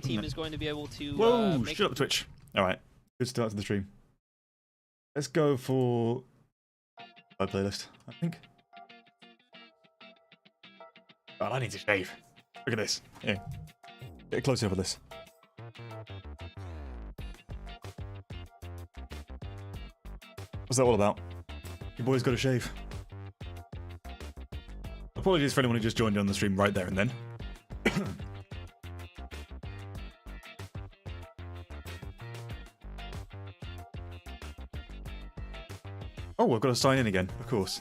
team is going to be able to. Whoa! Shut up, Twitch. All right, good start to the stream. Let's go for my playlist. I think. God, I need to shave. Look at this. Yeah, get a close up of this. What's that all about? Your boy's got to shave. Apologies for anyone who just joined on the stream right there and then. Oh, I've got to sign in again, of course.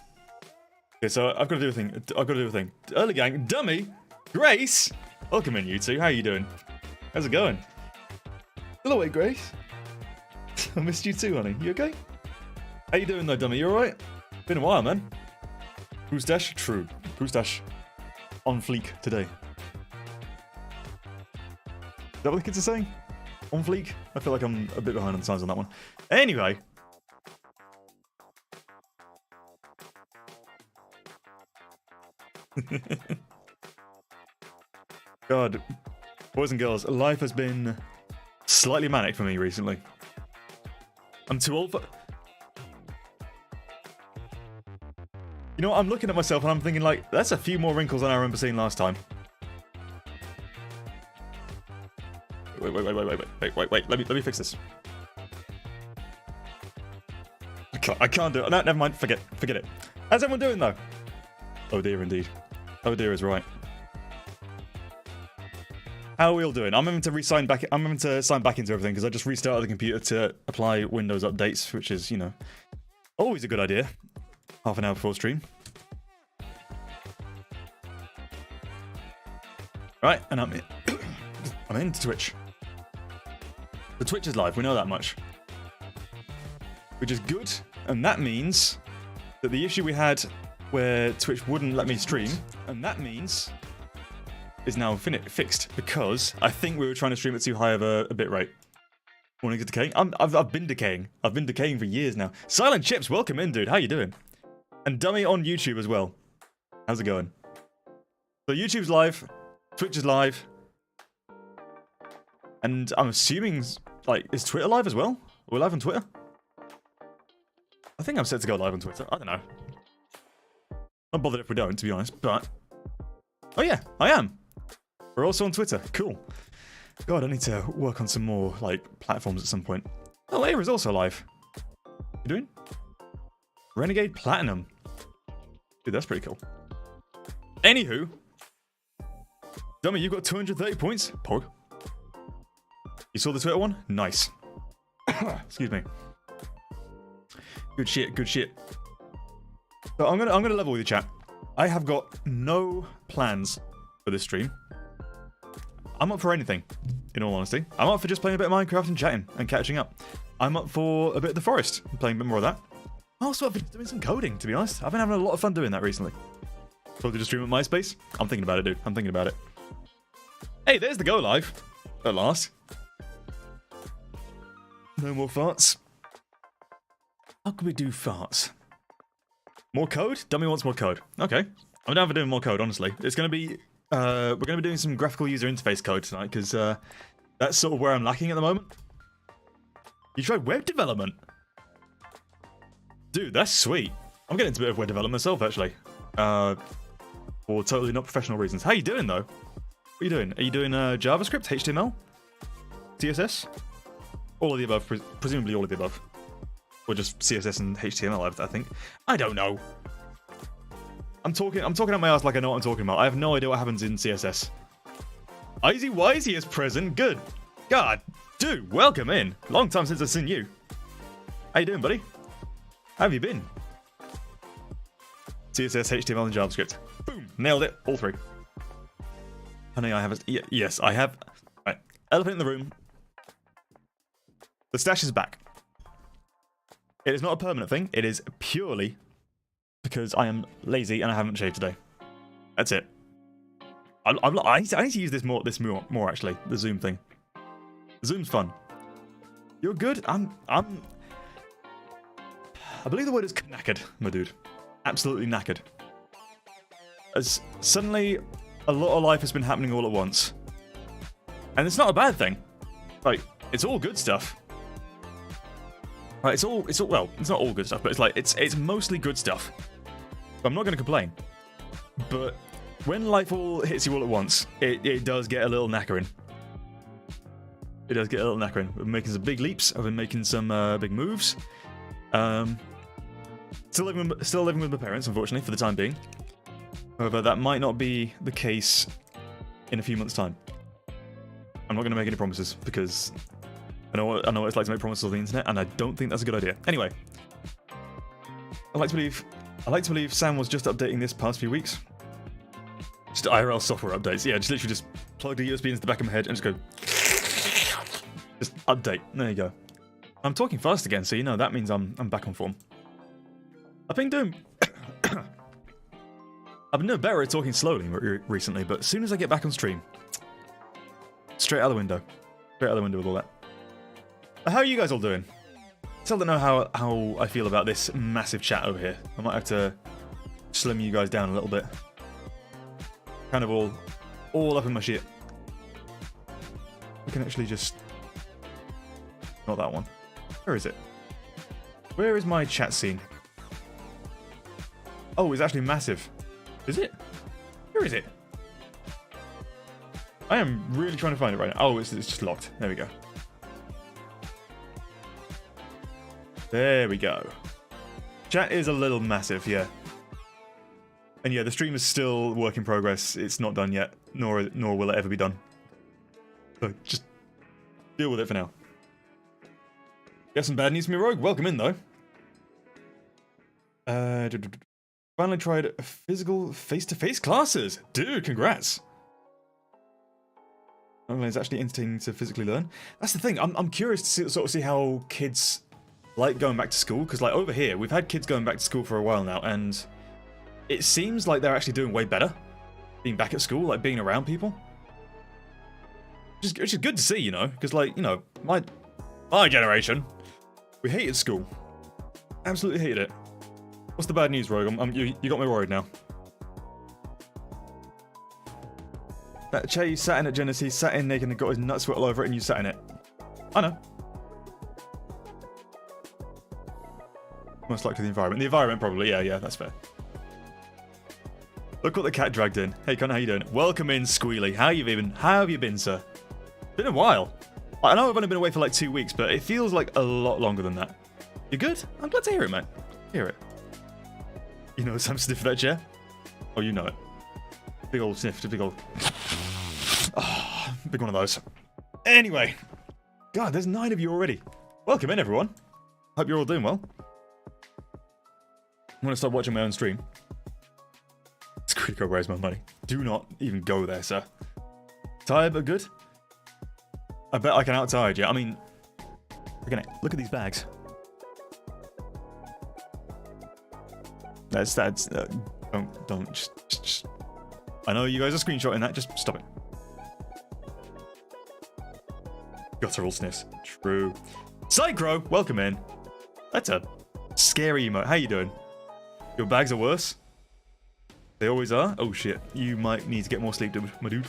Okay, so I've got to do a thing. I've got to do a thing. Early gang, dummy, Grace. Welcome in, you two. How you doing? How's it going? Hello, wait, Grace. I missed you too, honey. You okay? How you doing though, dummy? You alright? Been a while, man. Poostache? True. Poostache on fleek today. Is that what the kids are saying? On fleek? I feel like I'm a bit behind on the signs on that one. Anyway. God. Boys and girls, life has been slightly manic for me recently. I'm too old for... You know what, I'm looking at myself and I'm thinking like, that's a few more wrinkles than I remember seeing last time. Wait, let me fix this. I can't do it. No, never mind, forget it. How's everyone doing though? Oh dear indeed. Oh dear is right. How are we all doing? I'm having to sign back into everything because I just restarted the computer to apply Windows updates, which is, you know, always a good idea. Half an hour before stream. Right, and I'm in. I'm into Twitch. The Twitch is live, we know that much. Which is good, and that means that the issue we had where Twitch wouldn't let me stream, and that means is now fixed, because I think we were trying to stream at too high of a bit rate. Morning to decaying. I've been decaying. I've been decaying for years now. Silent Chips, welcome in, dude. How you doing? And Dummy on YouTube as well. How's it going? So YouTube's live, Twitch is live, and I'm assuming, like, is Twitter live as well? We're live on Twitter? I think I'm set to go live on Twitter. I don't know. I'm bothered if we don't, to be honest, but... Oh yeah, I am. We're also on Twitter. Cool. God, I need to work on some more, like, platforms at some point. Oh, Aira is also live. You doing? Renegade Platinum. Dude, that's pretty cool. Anywho. Dummy, you've got 230 points. Pog. You saw the Twitter one? Nice. Excuse me. Good shit, good shit. So I'm gonna level with you, chat. I have got no plans for this stream. I'm up for anything, in all honesty. I'm up for just playing a bit of Minecraft and chatting and catching up. I'm up for a bit of The Forest, playing a bit more of that. I'm also up for doing some coding, to be honest. I've been having a lot of fun doing that recently. Probably just stream at MySpace. I'm thinking about it, dude. I'm thinking about it. Hey, there's the go live. At last. No more farts. How can we do farts? More code? Dummy wants more code. Okay. I'm down for doing more code, honestly. It's going to be... we're going to be doing some graphical user interface code tonight, because that's sort of where I'm lacking at the moment. You tried web development? Dude, that's sweet. I'm getting into a bit of web development myself, actually. For totally not professional reasons. How you doing, though? What are you doing? Are you doing JavaScript, HTML, CSS? All of the above, presumably all of the above. Or just CSS and HTML, I think. I don't know. I'm talking out my ass like I know what I'm talking about. I have no idea what happens in CSS. Izzy Wisey is present. Good. God, dude, welcome in. Long time since I've seen you. How you doing, buddy? How have you been? CSS, HTML, and JavaScript. Boom. Nailed it. All three. Honey, I have a... Yes, I have... Right. Elephant in the room. The stash is back. It is not a permanent thing. It is purely because I am lazy and I haven't shaved today. That's it. I need to use this more actually. The Zoom thing. The Zoom's fun. You're good. I believe the word is knackered, my dude. Absolutely knackered. As suddenly a lot of life has been happening all at once. And it's not a bad thing. Like, it's all good stuff. Right, it's all well, it's not all good stuff, but it's like it's mostly good stuff. I'm not going to complain. But when life all hits you all at once, it does get a little knackering. It does get a little knackering. We're making some big leaps. I've been making some big moves. Still living with my parents, unfortunately, for the time being. However, that might not be the case in a few months' time. I'm not going to make any promises because I know what it's like to make promises on the internet, and I don't think that's a good idea. Anyway, I like to believe Sam was just updating this past few weeks. Just IRL software updates. Yeah, just literally just plug the USB into the back of my head and just go. Just update. There you go. I'm talking fast again, so you know that means I'm back on form. I've been doing better at talking slowly recently, but as soon as I get back on stream, straight out the window. Straight out the window with all that. How are you guys all doing? Still don't know how I feel about this massive chat over here. I might have to slim you guys down a little bit. Kind of all up in my shit. We can actually just... Not that one. Where is it? Where is my chat scene? Oh, it's actually massive. Is it? Where is it? I am really trying to find it right now. Oh, it's just locked. There we go. There we go. Chat is a little massive, yeah. And yeah, the stream is still work in progress. It's not done yet, nor will it ever be done. So just deal with it for now. Got some bad news from me, Rogue. Welcome in, though. Finally tried physical face-to-face classes. Dude, congrats. It's actually entertaining to physically learn. That's the thing. I'm curious to sort of see how kids like going back to school, because like over here, we've had kids going back to school for a while now, and it seems like they're actually doing way better being back at school, like being around people. Which is good to see, you know, because like, you know, my generation, we hated school. Absolutely hated it. What's the bad news, Rogue? You got me worried now. That chair you sat in at Genesis, sat in naked and got his nuts all over it, and you sat in it. I know. Most likely the environment. The environment, probably. Yeah, that's fair. Look what the cat dragged in. Hey, Connor, how you doing? Welcome in, Squealy. How have you been, sir? Been a while. I know I've only been away for like 2 weeks, but it feels like a lot longer than that. You good? I'm glad to hear it, mate. Hear it. You know Sam sniffed that chair? Oh, you know it. Big old sniff, big old... Oh, big one of those. Anyway. God, there's 9 of you already. Welcome in, everyone. Hope you're all doing well. I'm going to start watching my own stream. It's critical, raise my money. Do not even go there, sir. Tired but good? I bet I can out-tide you. I mean, look at these bags. That's don't just. I know you guys are screenshotting that. Just stop it. Guttural sniffs. True. Psychro, welcome in. That's a scary emote. How you doing? Your bags are worse? They always are? Oh shit. You might need to get more sleep, my dude.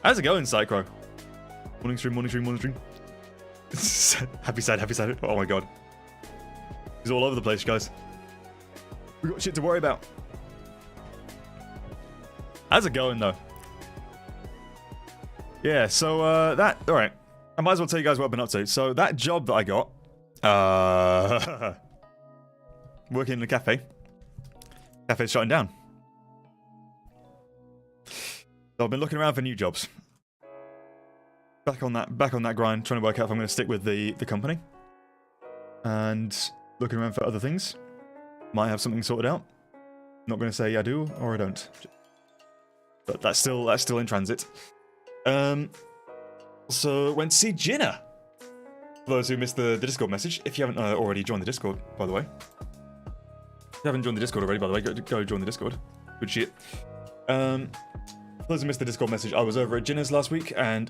How's it going, Psychro? Morning stream. Happy sad. Oh my god. He's all over the place, guys. We got shit to worry about. How's it going, though? Yeah, so, alright. I might as well tell you guys what I've been up to. So, that job that I got, working in a cafe. Cafe's shutting down. So, I've been looking around for new jobs. Back on that grind, trying to work out if I'm going to stick with the company. And looking around for other things. Might have something sorted out. Not going to say I do or I don't. But that's still in transit. So went to see Jinna. For those who missed the Discord message, if you haven't already joined the Discord, by the way. If you haven't joined the Discord already, by the way, go join the Discord. Good shit. For those who missed the Discord message, I was over at Jinna's last week, and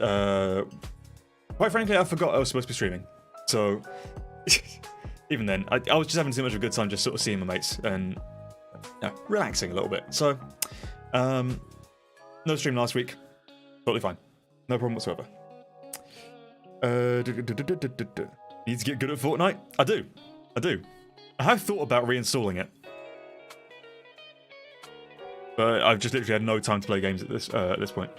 quite frankly, I forgot I was supposed to be streaming. So even then, I was just having too much of a good time just sort of seeing my mates and relaxing a little bit. So no stream last week. Totally fine. No problem whatsoever. Need to get good at Fortnite? I do. I have thought about reinstalling it. But I've just literally had no time to play games at this point.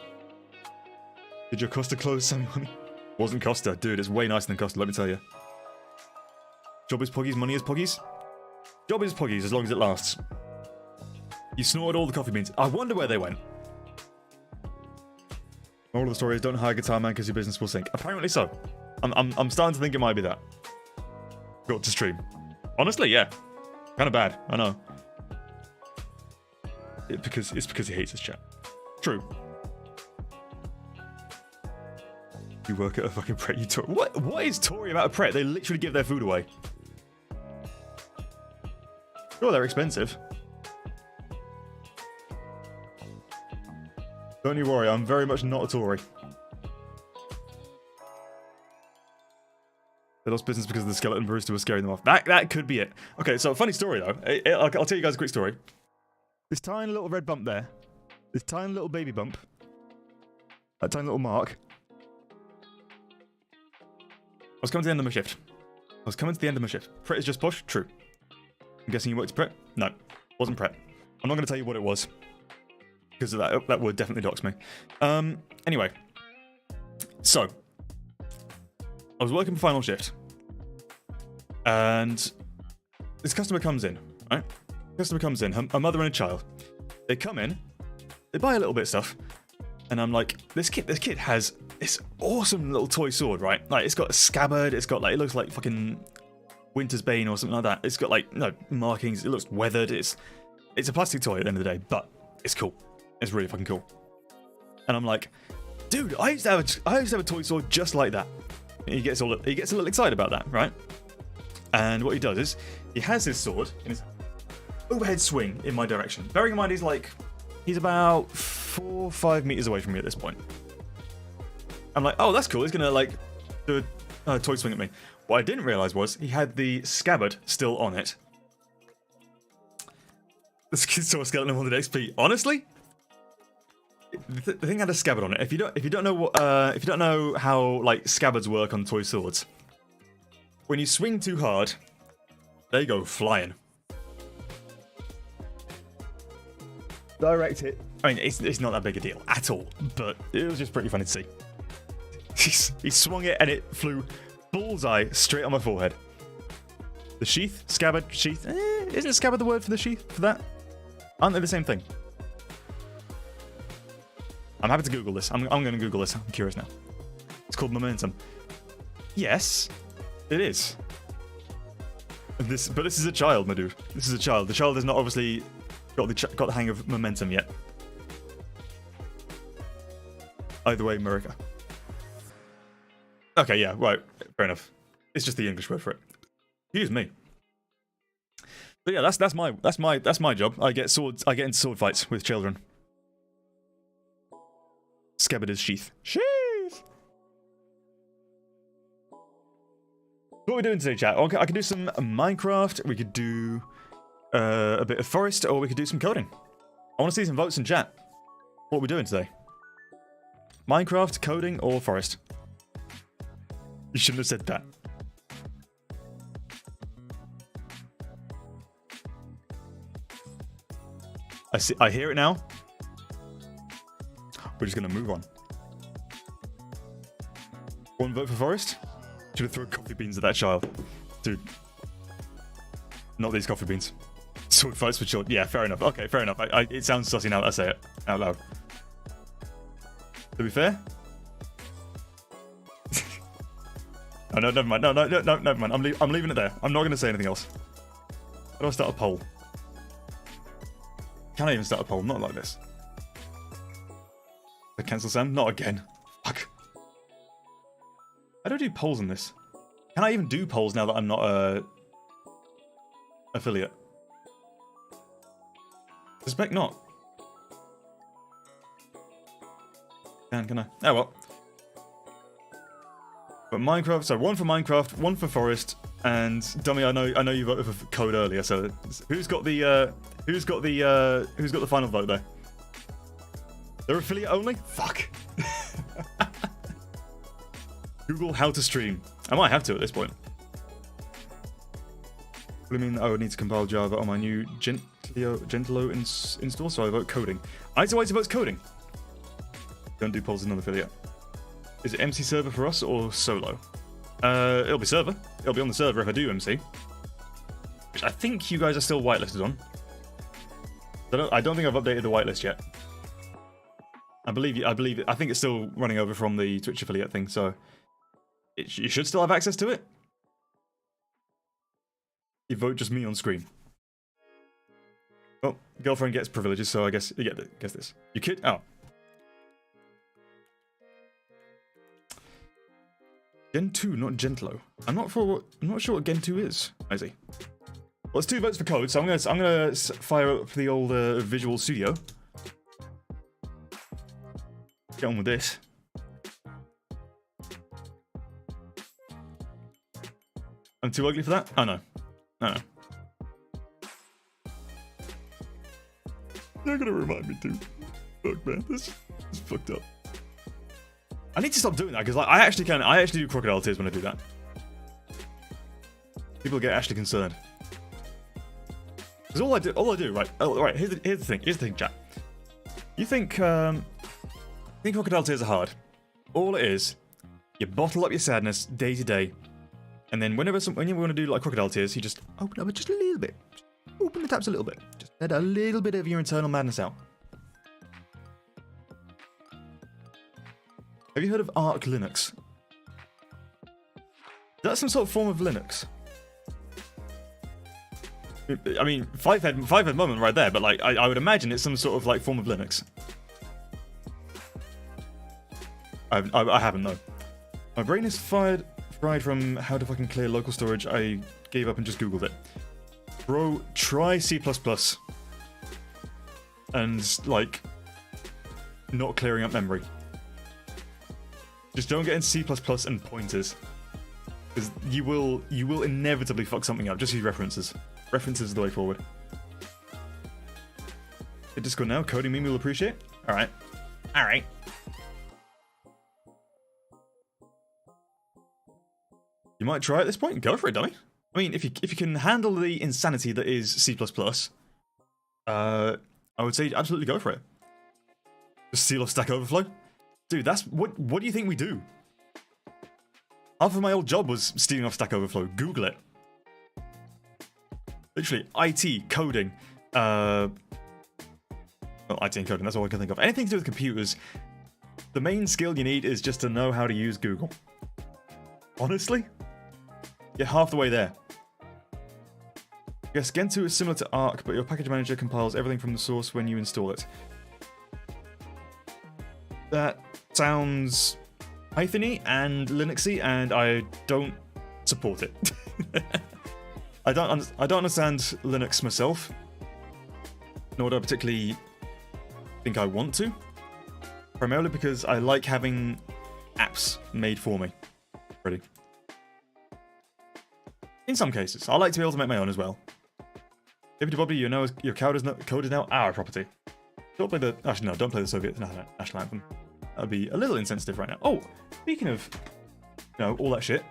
Did your Costa close, Sammy Money? Wasn't Costa. Dude, it's way nicer than Costa, let me tell you. Job is Poggies, money is Poggies? Job is Poggies, as long as it lasts. You snorted all the coffee beans. I wonder where they went. Moral of the story is don't hire Guitar Man because your business will sink. Apparently so. I'm starting to think it might be that. Got to stream. Honestly, yeah. Kind of bad, I know. It's because he hates his chat. True. You work at a fucking Pret, you Tory. What is Tory about a Pret? They literally give their food away. Sure, they're expensive. Don't you worry, I'm very much not a Tory. They lost business because the skeleton barista was scaring them off. That could be it. Okay, so funny story though. I'll tell you guys a quick story. This tiny little red bump there. This tiny little baby bump. That tiny little mark. I was coming to the end of my shift. Pret is just push? True. I'm guessing you worked at Pret? No. Wasn't Pret. I'm not going to tell you what it was. Because of that would definitely dox me. Anyway. So. I was working for final shift. And this customer comes in, right? Customer comes in, her mother and a child. They come in, they buy a little bit of stuff, and I'm like, this kid has this awesome little toy sword, right? Like, it's got a scabbard, it's got like, it looks like fucking Winter's Bane or something like that. It's got like, markings, it looks weathered, it's a plastic toy at the end of the day, but it's cool. It's really fucking cool. And I'm like, dude, I used to have a toy sword just like that. And he gets a little excited about that, right? And what he does is, he has his sword in his overhead swing in my direction. Bearing in mind he's about 4 or 5 meters away from me at this point. I'm like, oh, that's cool. He's gonna like do a toy swing at me. What I didn't realize was he had the scabbard still on it. This kid saw a skeleton on the XP. Honestly, the thing had a scabbard on it. If you don't know how like scabbards work on toy swords, when you swing too hard, they go flying. Direct hit. I mean, it's not that big a deal at all, but it was just pretty funny to see. He swung it and it flew bullseye straight on my forehead. The sheath, scabbard, sheath. Isn't scabbard the word for the sheath for that? Aren't they the same thing? I'm happy to Google this. I'm going to Google this. I'm curious now. It's called momentum. Yes, it is. But this is a child, my dude. This is a child. The child has not obviously got the hang of momentum yet. Either way, Marika. Okay, yeah, right. Fair enough. It's just the English word for it. Excuse me. But yeah, that's my job. I get into sword fights with children. Scabbard is sheath. Sheath! What are we doing today, chat? Okay, I could do some Minecraft, we could do a bit of Forest, or we could do some coding. I want to see some votes in chat. What are we doing today? Minecraft, coding, or Forest? You shouldn't have said that. I hear it now. We're just going to move on. One vote for Forest? Should have thrown coffee beans at that child. Dude. Not these coffee beans. Sword fights for children. Yeah, fair enough. Okay, fair enough. It sounds sussy now that I say it out loud. To be fair? Oh, no, never mind. No, never mind. I'm leaving it there. I'm not going to say anything else. How do I start a poll? Can I even start a poll? Not like this. I cancel Sam? Not again. Fuck. How do I do polls in this? Can I even do polls now that I'm not a affiliate? I suspect not. Can I? Oh well. But Minecraft, so one for Minecraft, one for Forest, and Dummy, I know you voted for code earlier, so who's got the final vote there? They're affiliate only? Fuck. Google how to stream. I might have to at this point. I mean, I would need to compile Java on my new Gentilo install, so I vote coding. Iso votes coding. Don't do polls in non-affiliate. Is it MC server for us or solo? It'll be server. It'll be on the server if I do MC. Which I think you guys are still whitelisted on. I don't think I've updated the whitelist yet. I think it's still running over from the Twitch affiliate thing, so you should still have access to it. You vote just me on screen. Well, girlfriend gets privileges, so I guess you guess this. You kid? Oh. Gen 2, not Gentlo. I'm not sure what Gen 2 is. I see. Well, it's 2 votes for code, so I'm gonna fire up the old Visual Studio. Get on with this. I'm too ugly for that? Oh no. No. You're gonna remind me too. Fuck man, this is fucked up. I need to stop doing that because like, I actually do crocodile tears when I do that. People get actually concerned. Because all I do, right? Oh, right. Here's the thing, chat. You think crocodile tears are hard? All it is, you bottle up your sadness day to day, and then when you want to do like crocodile tears, you just open up just a little bit, just open the taps a little bit, just let a little bit of your internal madness out. Have you heard of Arch Linux? That's some sort of form of Linux. I mean, five-head moment right there, but like I would imagine it's some sort of like form of Linux. I haven't though. My brain is fried from how to fucking clear local storage. I gave up and just googled it. Bro, try C++ and like not clearing up memory. Just don't get into C++ and pointers, because you will inevitably fuck something up. Just use references. References are the way forward. Hit Discord now. Coding meme will appreciate. All right. You might try at this point. Go for it, dummy. I mean, if you can handle the insanity that is C++, I would say absolutely go for it. Just steal off Stack Overflow. Dude, that's what do you think we do? Half of my old job was stealing off Stack Overflow. Google it. Literally, IT, coding, well, IT and coding, that's all I can think of. Anything to do with computers, the main skill you need is just to know how to use Google. Honestly, you're half the way there. Yes, Gentoo is similar to Arch, but your package manager compiles everything from the source when you install it. That sounds Python-y and Linux-y, and I don't support it. I don't understand Linux myself, nor do I particularly think I want to. Primarily because I like having apps made for me. Ready. In some cases, I like to be able to make my own as well. David Bobby, you know your code is now our property. Don't play the don't play the Soviet national anthem. That'd be a little insensitive right now. Oh, speaking of, all that shit.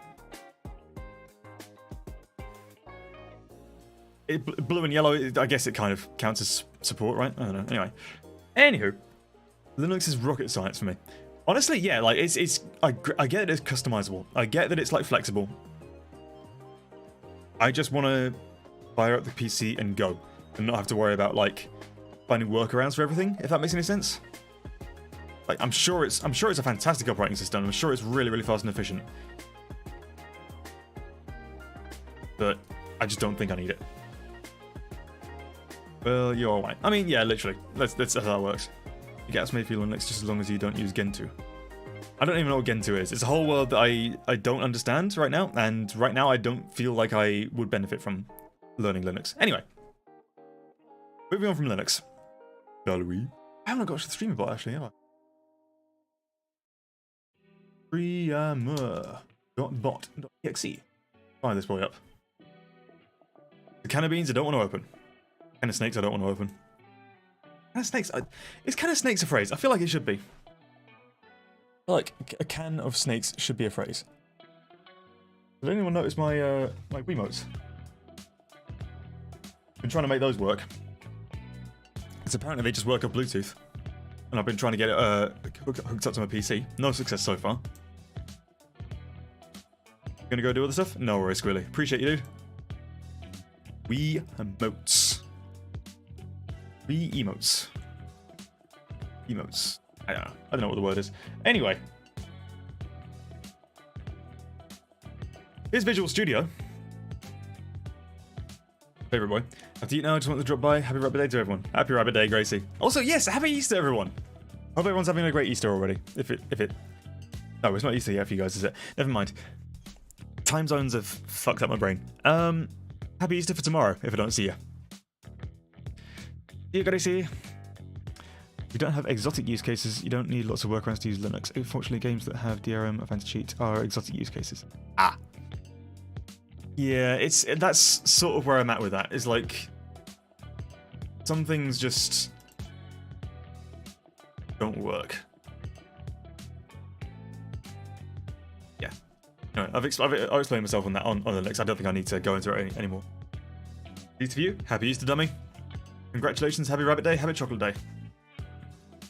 Blue and yellow, I guess it kind of counts as support, right? I don't know. Anyway. Anywho, Linux is rocket science for me. Honestly, yeah, like I get it's customizable. I get that it's like flexible. I just want to fire up the PC and go, and not have to worry about like finding workarounds for everything. If that makes any sense. Like I'm sure it's a fantastic operating system. I'm sure it's really, really fast and efficient. But I just don't think I need it. Well, you're alright. I mean, yeah, literally. That's how it works. You get made for Linux just as long as you don't use Gentoo. I don't even know what Gentoo is. It's a whole world that I don't understand right now, and right now I don't feel like I would benefit from learning Linux. Anyway. Moving on from Linux. Gallery. I haven't got a streamer bot actually, have I? Streamer.bot.exe. Fire this boy up. The can of beans I don't want to open. Can of snakes I don't want to open. Can of snakes? Is can of snakes a phrase? I feel like it should be. Like, a can of snakes should be a phrase. Did anyone notice my my Wiimotes? Been trying to make those work. Because apparently they just work off Bluetooth. And I've been trying to get it hooked up to my PC. No success so far. Gonna go do other stuff? No worries, Squilly. Appreciate you, dude. Wiimotes. Emotes. Emotes. I don't know what the word is. Anyway. Here's Visual Studio. Favorite boy. After you now, I just want to drop by. Happy Rabbit Day to everyone. Happy Rabbit Day, Gracie. Also, yes, Happy Easter, everyone. Hope everyone's having a great Easter already. If it... No, it's not Easter yet for you guys, is it? Never mind. Time zones have fucked up my brain. Happy Easter for tomorrow, if I don't see you. See you, Gracie. You don't have exotic use cases. You don't need lots of workarounds to use Linux. Unfortunately, games that have DRM or fancy cheat are exotic use cases. Ah. Yeah, that's sort of where I'm at with that. Is like some things just don't work. Yeah. No, I've explained myself on that on Linux. I don't think I need to go into it anymore. Easter for you. Happy Easter, dummy. Congratulations. Happy Rabbit Day. Happy Chocolate Day.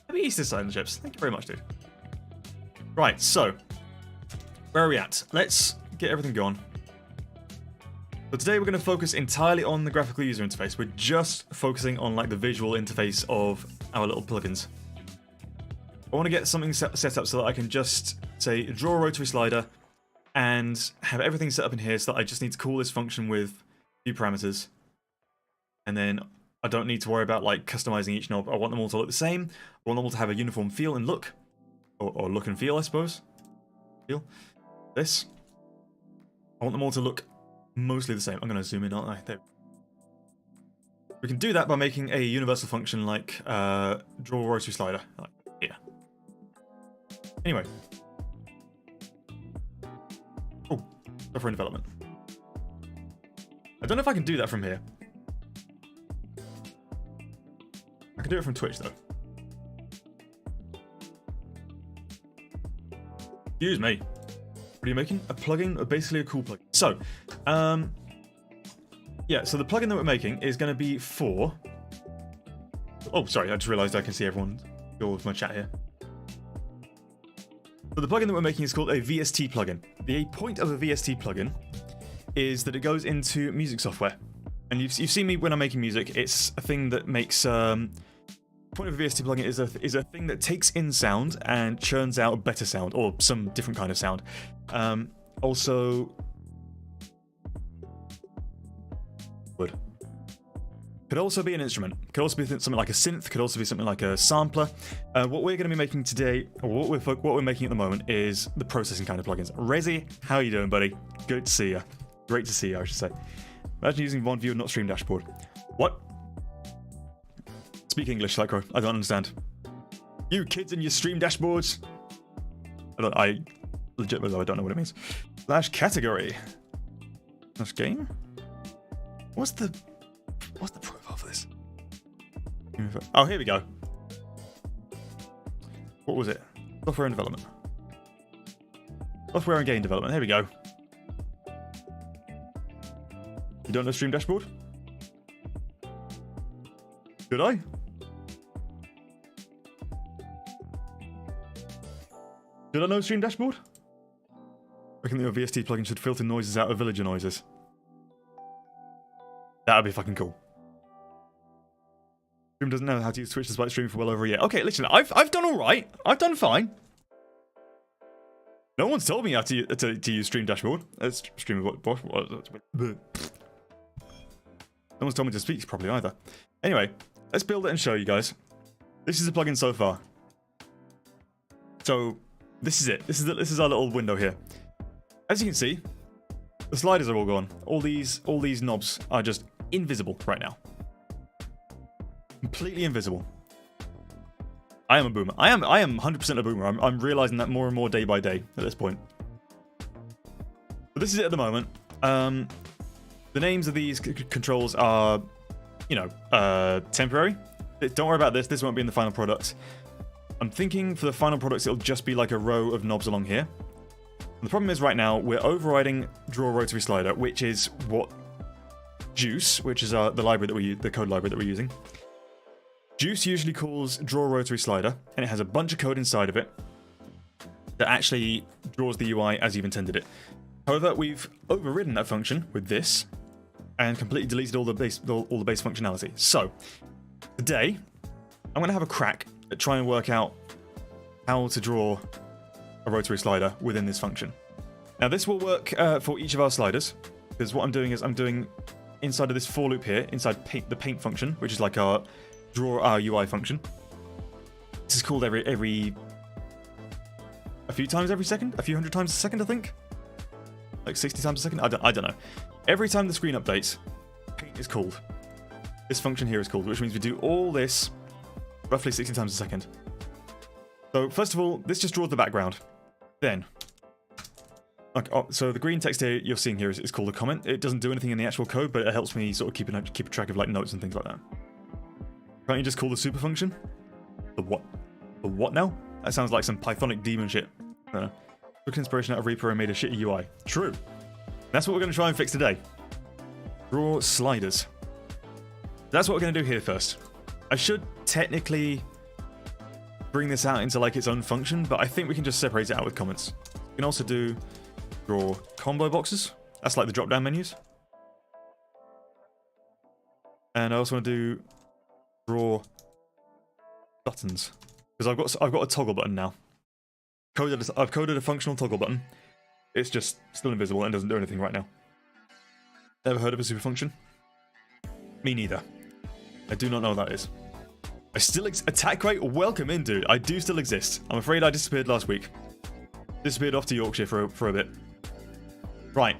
Happy Easter, Silent Chips. Thank you very much, dude. Right, so where are we at? Let's get everything going. So today we're going to focus entirely on the graphical user interface. We're just focusing on like the visual interface of our little plugins. I want to get something set up so that I can just say draw a rotary slider and have everything set up in here so that I just need to call this function with a few parameters. And then I don't need to worry about like customizing each knob. I want them all to look the same. I want them all to have a uniform feel and look. Or look and feel, I suppose. Feel. This. I want them all to look mostly the same. I'm going to zoom in, aren't I? There. We can do that by making a universal function like draw a rotary slider. Like here. Anyway. Oh, software in development. I don't know if I can do that from here. I can do it from Twitch though. Excuse me. What are you making? A plugin, basically a cool plugin. So, yeah, so the plugin that we're making is going to be for... Oh, sorry, I just realized I can see everyone go with my chat here. So the plugin that we're making is called a VST plugin. The point of a VST plugin is that it goes into music software. And you've seen me when I'm making music. It's a thing that makes... point of a VST plugin is a thing that takes in sound and churns out better sound, or some different kind of sound. Also... Wood. Could also be an instrument. Could also be something like a synth. Could also be something like a sampler. What we're going to be making today, or what we're making at the moment, is the processing kind of plugins. Rezi, how are you doing, buddy? Good to see you. Great to see you, I should say. Imagine using Von View, not Stream Dashboard. What? Speak English, Lycro. I don't understand. You kids and your Stream Dashboards. I legitimately I don't know what it means. Slash category. Slash game. What's the profile for this? Oh, here we go. What was it? Software and development. Software and game development. Here we go. You don't know Stream Dashboard? Did I? Did I know Stream Dashboard? I reckon the VST plugin should filter noises out of villager noises. That would be fucking cool. Stream doesn't know how to use Twitch despite streaming for well over a year. Okay, listen, I've done alright. I've done fine. No one's told me how to use Stream Dashboard. Stream what? No one's told me to speak properly either. Anyway, let's build it and show you guys. This is the plugin so far. So, this is it. This is our little window here. As you can see, the sliders are all gone. All these knobs are just invisible right now. Completely invisible. I am a boomer. I am 100% a boomer. I'm realizing that more and more day by day at this point. But this is it at the moment. The names of these controls are, you know, temporary. Don't worry about this. This won't be in the final product. I'm thinking for the final products, it'll just be like a row of knobs along here. And the problem is right now, we're overriding draw rotary slider, which is what Juice, which is the library that the code library that we're using. Juice usually calls draw rotary slider, and it has a bunch of code inside of it that actually draws the UI as you've intended it. However, we've overridden that function with this and completely deleted all the base functionality. So today, I'm going to have a crack at trying to work out how to draw a rotary slider within this function. Now, this will work for each of our sliders, because what I'm doing is I'm doing inside of this for loop here, inside the paint function, which is like our draw our UI function. This is called every a few times every second, a few hundred times a second, I think, like 60 times a second. I don't know. Every time the screen updates, paint is called. This function here is called, which means we do all this roughly 60 times a second. So first of all, this just draws the background. Then, so the green text here you're seeing here is called a comment. It doesn't do anything in the actual code, but it helps me sort of keep track of like notes and things like that. Can't you just call the super function? The what? The what now? That sounds like some Pythonic demon shit. Took inspiration out of Reaper and made a shitty UI. True. That's what we're going to try and fix today. Draw sliders. That's what we're going to do here first. I should technically bring this out into like its own function, but I think we can just separate it out with comments. We can also do draw combo boxes. That's like the drop-down menus. And I also want to do draw buttons, because I've got a toggle button now. I've coded a functional toggle button. It's just still invisible and doesn't do anything right now. Ever heard of a super function? Me neither. I do not know what that is. I still attack rate. Welcome in, dude. I do still exist. I'm afraid I disappeared last week. Disappeared off to Yorkshire for a bit. Right.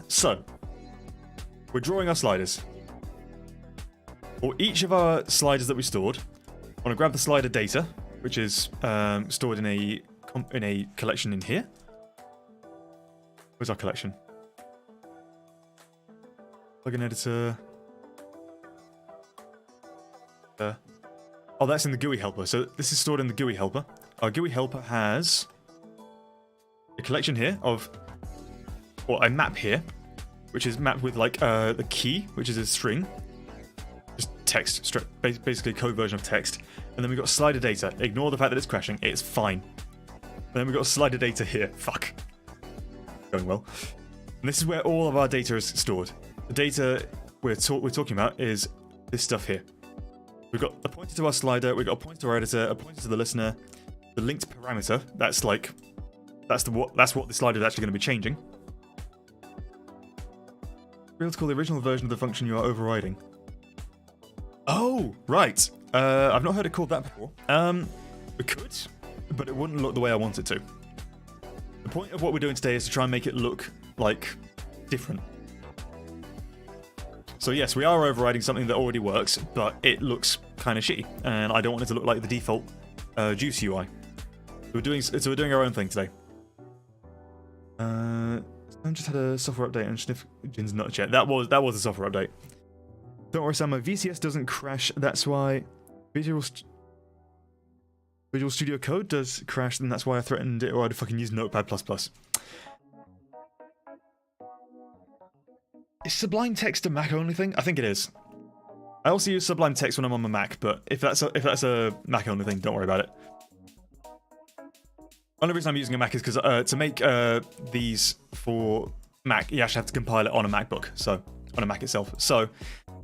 So we're drawing our sliders. For each of our sliders that we stored, I want to grab the slider data, which is stored in a collection in here. Where's our collection? Plugin editor. Oh, that's in the GUI helper. So this is stored in the GUI helper. Our GUI helper has a collection here of, or a map here, which is mapped with like the key, which is a string. Just text, basically a code version of text. And then we've got slider data. Ignore the fact that it's crashing. It's fine. And then we've got slider data here. Fuck. Going well. And this is where all of our data is stored. The data we're talking about is this stuff here. We've got a pointer to our slider, we've got a pointer to our editor, a pointer to the listener, the linked parameter, that's what the slider is actually going to be changing. Be able to call the original version of the function you are overriding. Oh, right. I've not heard it called that before. We could, but it wouldn't look the way I want it to. The point of what we're doing today is to try and make it look like different. So yes, we are overriding something that already works, but it looks kind of shitty, and I don't want it to look like the default Juice UI. So we're doing our own thing today. I just had a software update and sniff Jin's nuts yet. That was a software update. Don't worry, Sam. My VCS doesn't crash. That's why Visual Studio Code does crash, and that's why I threatened it, or I'd fucking use Notepad++. Is Sublime Text a Mac only thing? I think it is. I also use Sublime Text when I'm on my Mac, but if that's a Mac only thing, don't worry about it. Only reason I'm using a Mac is because to make these for Mac, you actually have to compile it on a MacBook, so on a Mac itself. So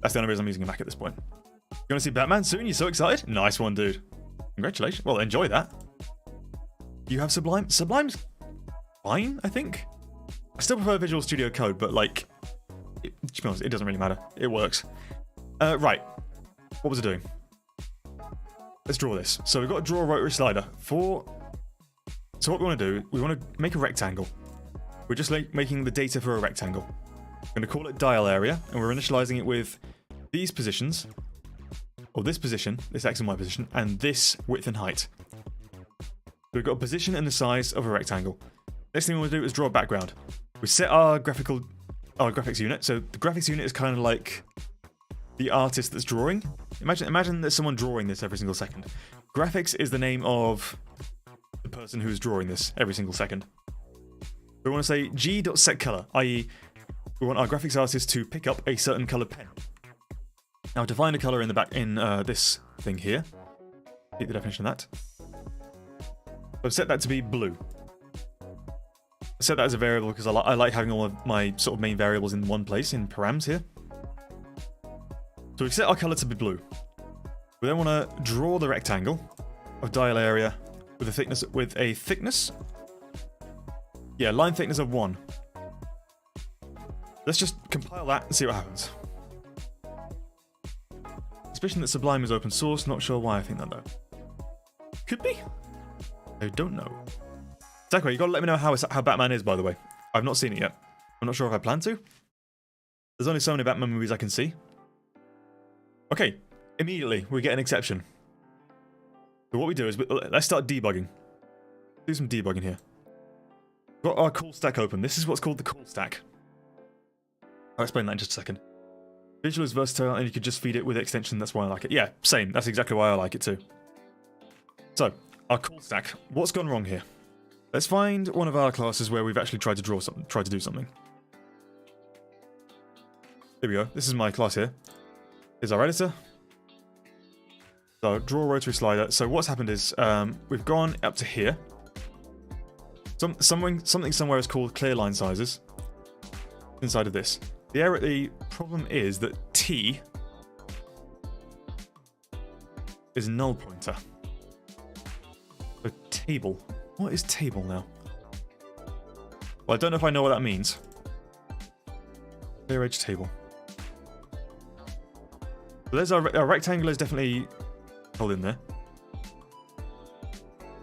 that's the only reason I'm using a Mac at this point. You want to see Batman soon? You so excited? Nice one, dude. Congratulations. Well, enjoy that. You have Sublime? Sublime's fine, I think. I still prefer Visual Studio Code, but like, to be honest, it doesn't really matter. It works. Right. What was it doing? Let's draw this. So we've got to draw a rotary slider. So what we want to do, we want to make a rectangle. We're just like making the data for a rectangle. We're going to call it dial area, and we're initializing it with these positions, or this position, this X and Y position, and this width and height. So we've got a position and the size of a rectangle. Next thing we want to do is draw a background. We set our graphics unit. So the graphics unit is kind of like the artist that's drawing. Imagine there's someone drawing this every single second. Graphics is the name of the person who's drawing this every single second. We want to say g.setColor, i.e. we want our graphics artist to pick up a certain color pen. Now to find a color in the back in this thing here, take the definition of that. I've set that to be blue. I set that as a variable because I like having all of my sort of main variables in one place in params here. So we set our color to be blue. We then want to draw the rectangle of dial area with a thickness. Yeah, line thickness of 1. Let's just compile that and see what happens. Suspicion that Sublime is open source. Not sure why I think that though. Could be. I don't know. Zachary, you gotta let me know how Batman is, by the way. I've not seen it yet. I'm not sure if I plan to. There's only so many Batman movies I can see. Okay, immediately we get an exception. So what we do is, let's start debugging. Do some debugging here. We've got our call stack open. This is what's called the call stack. I'll explain that in just a second. Visual is versatile and you could just feed it with extension, that's why I like it. Yeah, same, that's exactly why I like it too. So, our call stack. What's gone wrong here? Let's find one of our classes where we've actually tried to draw something, tried to do something. Here we go. This is my class here. Here's our editor. So draw rotary slider. So what's happened is we've gone up to here. Something somewhere is called clear line sizes inside of this. The problem is that T is null pointer. So table. What is table now? Well, I don't know if I know what that means. Clear edge table. So there's our rectangle is definitely held in there.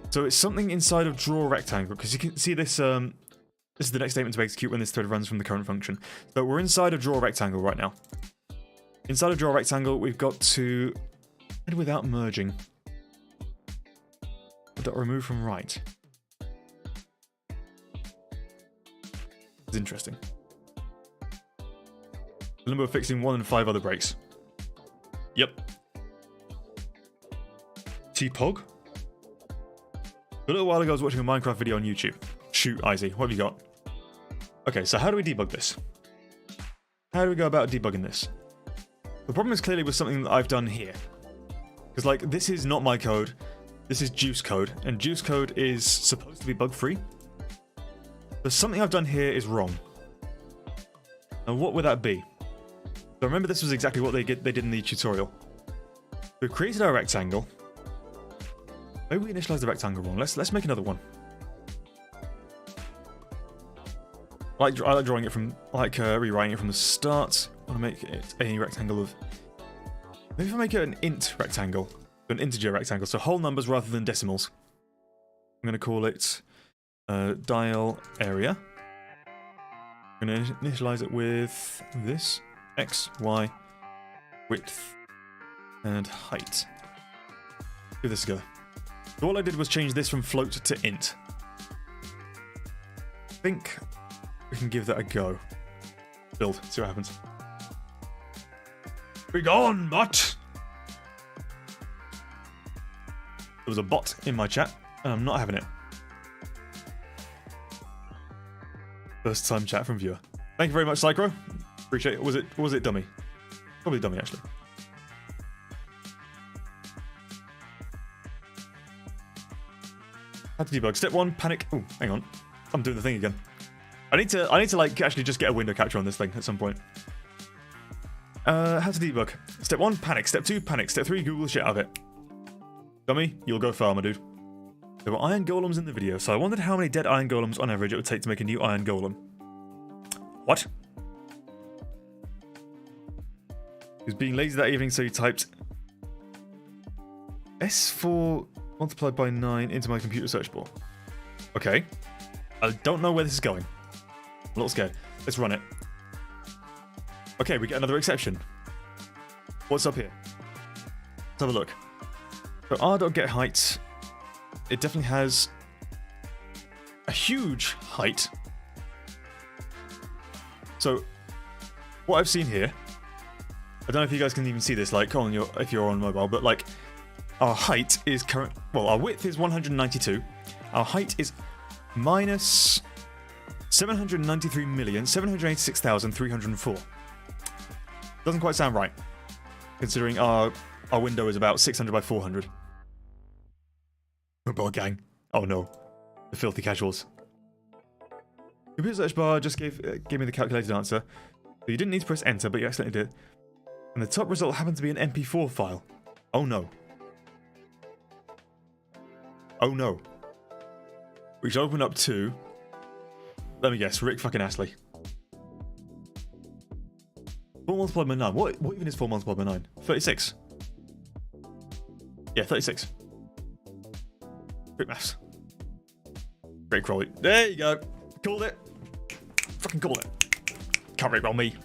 So it's something inside of draw rectangle, because you can see this, this is the next statement to execute when this thread runs from the current function. So we're inside of draw rectangle right now. Inside of draw rectangle, we've got to add without merging. Remove from right. It's interesting. The number of fixing 1 and 5 other breaks. Yep. T-Pog? A little while ago I was watching a Minecraft video on YouTube. Shoot, Izzy, what have you got? Okay, so how do we debug this? How do we go about debugging this? The problem is clearly with something that I've done here. Because, like, this is not my code. This is Juice code, and Juice code is supposed to be bug-free. But something I've done here is wrong. Now, what would that be? So remember, this was exactly what they did in the tutorial. We've created our rectangle. Maybe we initialized the rectangle wrong. Let's make another one. I like drawing it from, rewriting it from the start. I want to make it a rectangle of. Maybe if I make it an int rectangle, an integer rectangle, so whole numbers rather than decimals. I'm going to call it dial area. I'm going to initialize it with this x, y, width, and height. Give this a go. So all I did was change this from float to int. I think we can give that a go. Build, see what happens. Be gone, bot! There was a bot in my chat, and I'm not having it. First time chat from viewer. Thank you very much, Psychro. Appreciate it. Was it dummy? Probably dummy, actually. How to debug. Step 1, panic. Oh, hang on. I'm doing the thing again. I need to like actually just get a window capture on this thing at some point. How to debug. Step 1, panic. Step 2, panic. Step 3, Google the shit out of it. Dummy, you'll go far, my dude. There were iron golems in the video, so I wondered how many dead iron golems on average it would take to make a new iron golem. What? He was being lazy that evening, so he typed S4 multiplied by 9 into my computer search bar. Okay. I don't know where this is going. I'm a little scared. Let's run it. Okay, we get another exception. What's up here? Let's have a look. So r.getHeight, it definitely has a huge height. So what I've seen here, I don't know if you guys can even see this, like on your if you're on mobile, but like our height is current. Well, our width is 192. Our height is minus 793,786,304. Doesn't quite sound right, considering our window is about 600 by 400. Mobile gang. Oh no, the filthy casuals. Computer search bar just gave me the calculated answer. So you didn't need to press enter, but you accidentally did. And the top result happened to be an MP4 file. Oh no. Oh no. Which opened up to... Let me guess, Rick fucking Astley. 4 multiplied by 9. What even is 4 multiplied by 9? 36. Yeah, 36. Great maths. Great Crowley. There you go. Called it. Fucking called it. Can't rickroll me.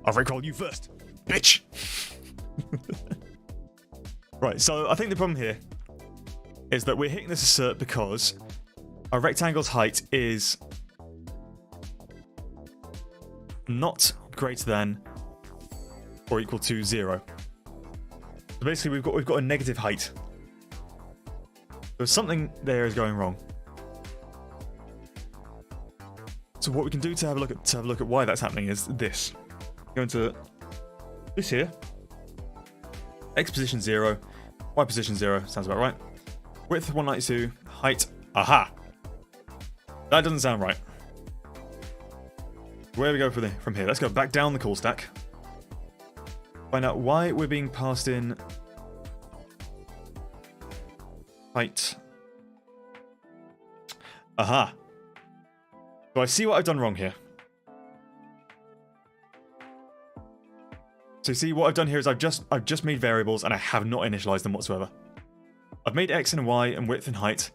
I'll rickroll you first, bitch. Right, so I think the problem here is that we're hitting this assert because our rectangle's height is not greater than or equal to 0. So basically we've got a negative height. So something there is going wrong. So what we can do to have a look at why that's happening is this. Go into this here. X position 0, Y position 0, sounds about right. Width 192, height, aha! That doesn't sound right. Where do we go from here? Let's go back down the call stack. Find out why we're being passed in height. Aha! So I see what I've done wrong here. So you see what I've done here is I've just made variables and I have not initialized them whatsoever. I've made X and Y and width and height,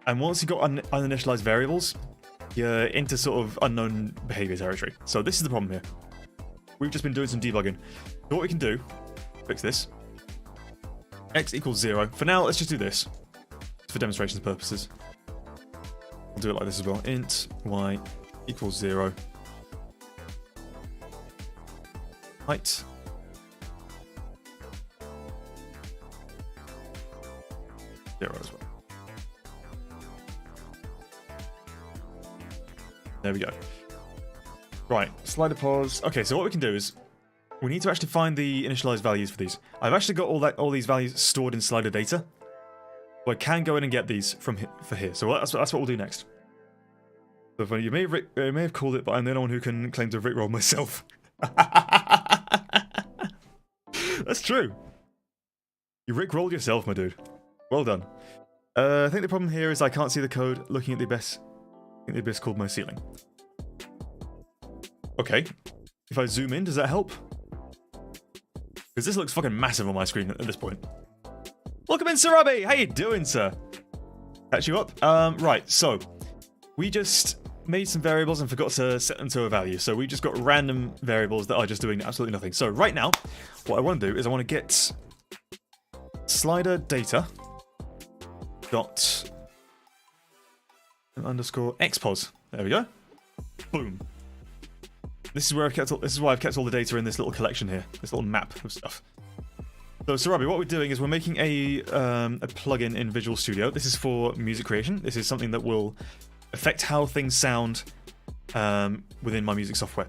and once you've got uninitialized variables, you're into sort of unknown behavior territory. So this is the problem here. We've just been doing some debugging. So what we can do, fix this. X equals 0. For now, let's just do this. For demonstrations purposes. We'll do it like this as well. Int Y equals 0. Height. Zero as well. There we go. Right, slider pause. Okay, so what we can do is we need to actually find the initialized values for these. I've actually got all these values stored in slider data, so I can go in and get these from here. So that's what we'll do next. So funny, you may have called it, but I'm the only one who can claim to rickroll myself. That's true. You rickrolled yourself, my dude. Well done. I think the problem here is I can't see the code looking at the abyss. I think the abyss called my ceiling. Okay. If I zoom in, does that help? Because this looks fucking massive on my screen at this point. Welcome in, Sarabi! How you doing, sir? Catch you up? Right, so we just made some variables and forgot to set them to a value. So we just got random variables that are just doing absolutely nothing. So right now, what I want to do is I want to get slider data dot underscore xpos. There we go. Boom. This is where this is why I've kept all the data in this little collection here. This little map of stuff. So Sarabi, what we're doing is we're making a plugin in Visual Studio. This is for music creation. This is something that will affect how things sound within my music software.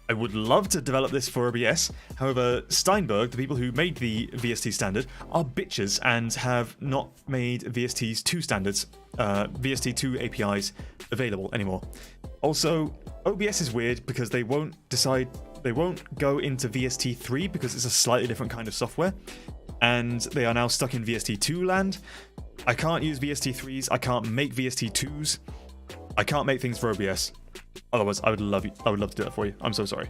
I would love to develop this for OBS. However, Steinberg, the people who made the VST standard, are bitches and have not made VST's 2 standards, VST2 APIs available anymore. Also, OBS is weird because they won't go into VST3 because it's a slightly different kind of software, and they are now stuck in VST2 land. I can't use VST3s, I can't make VST2s, I can't make things for OBS. Otherwise, I would love to do that for you. I'm so sorry.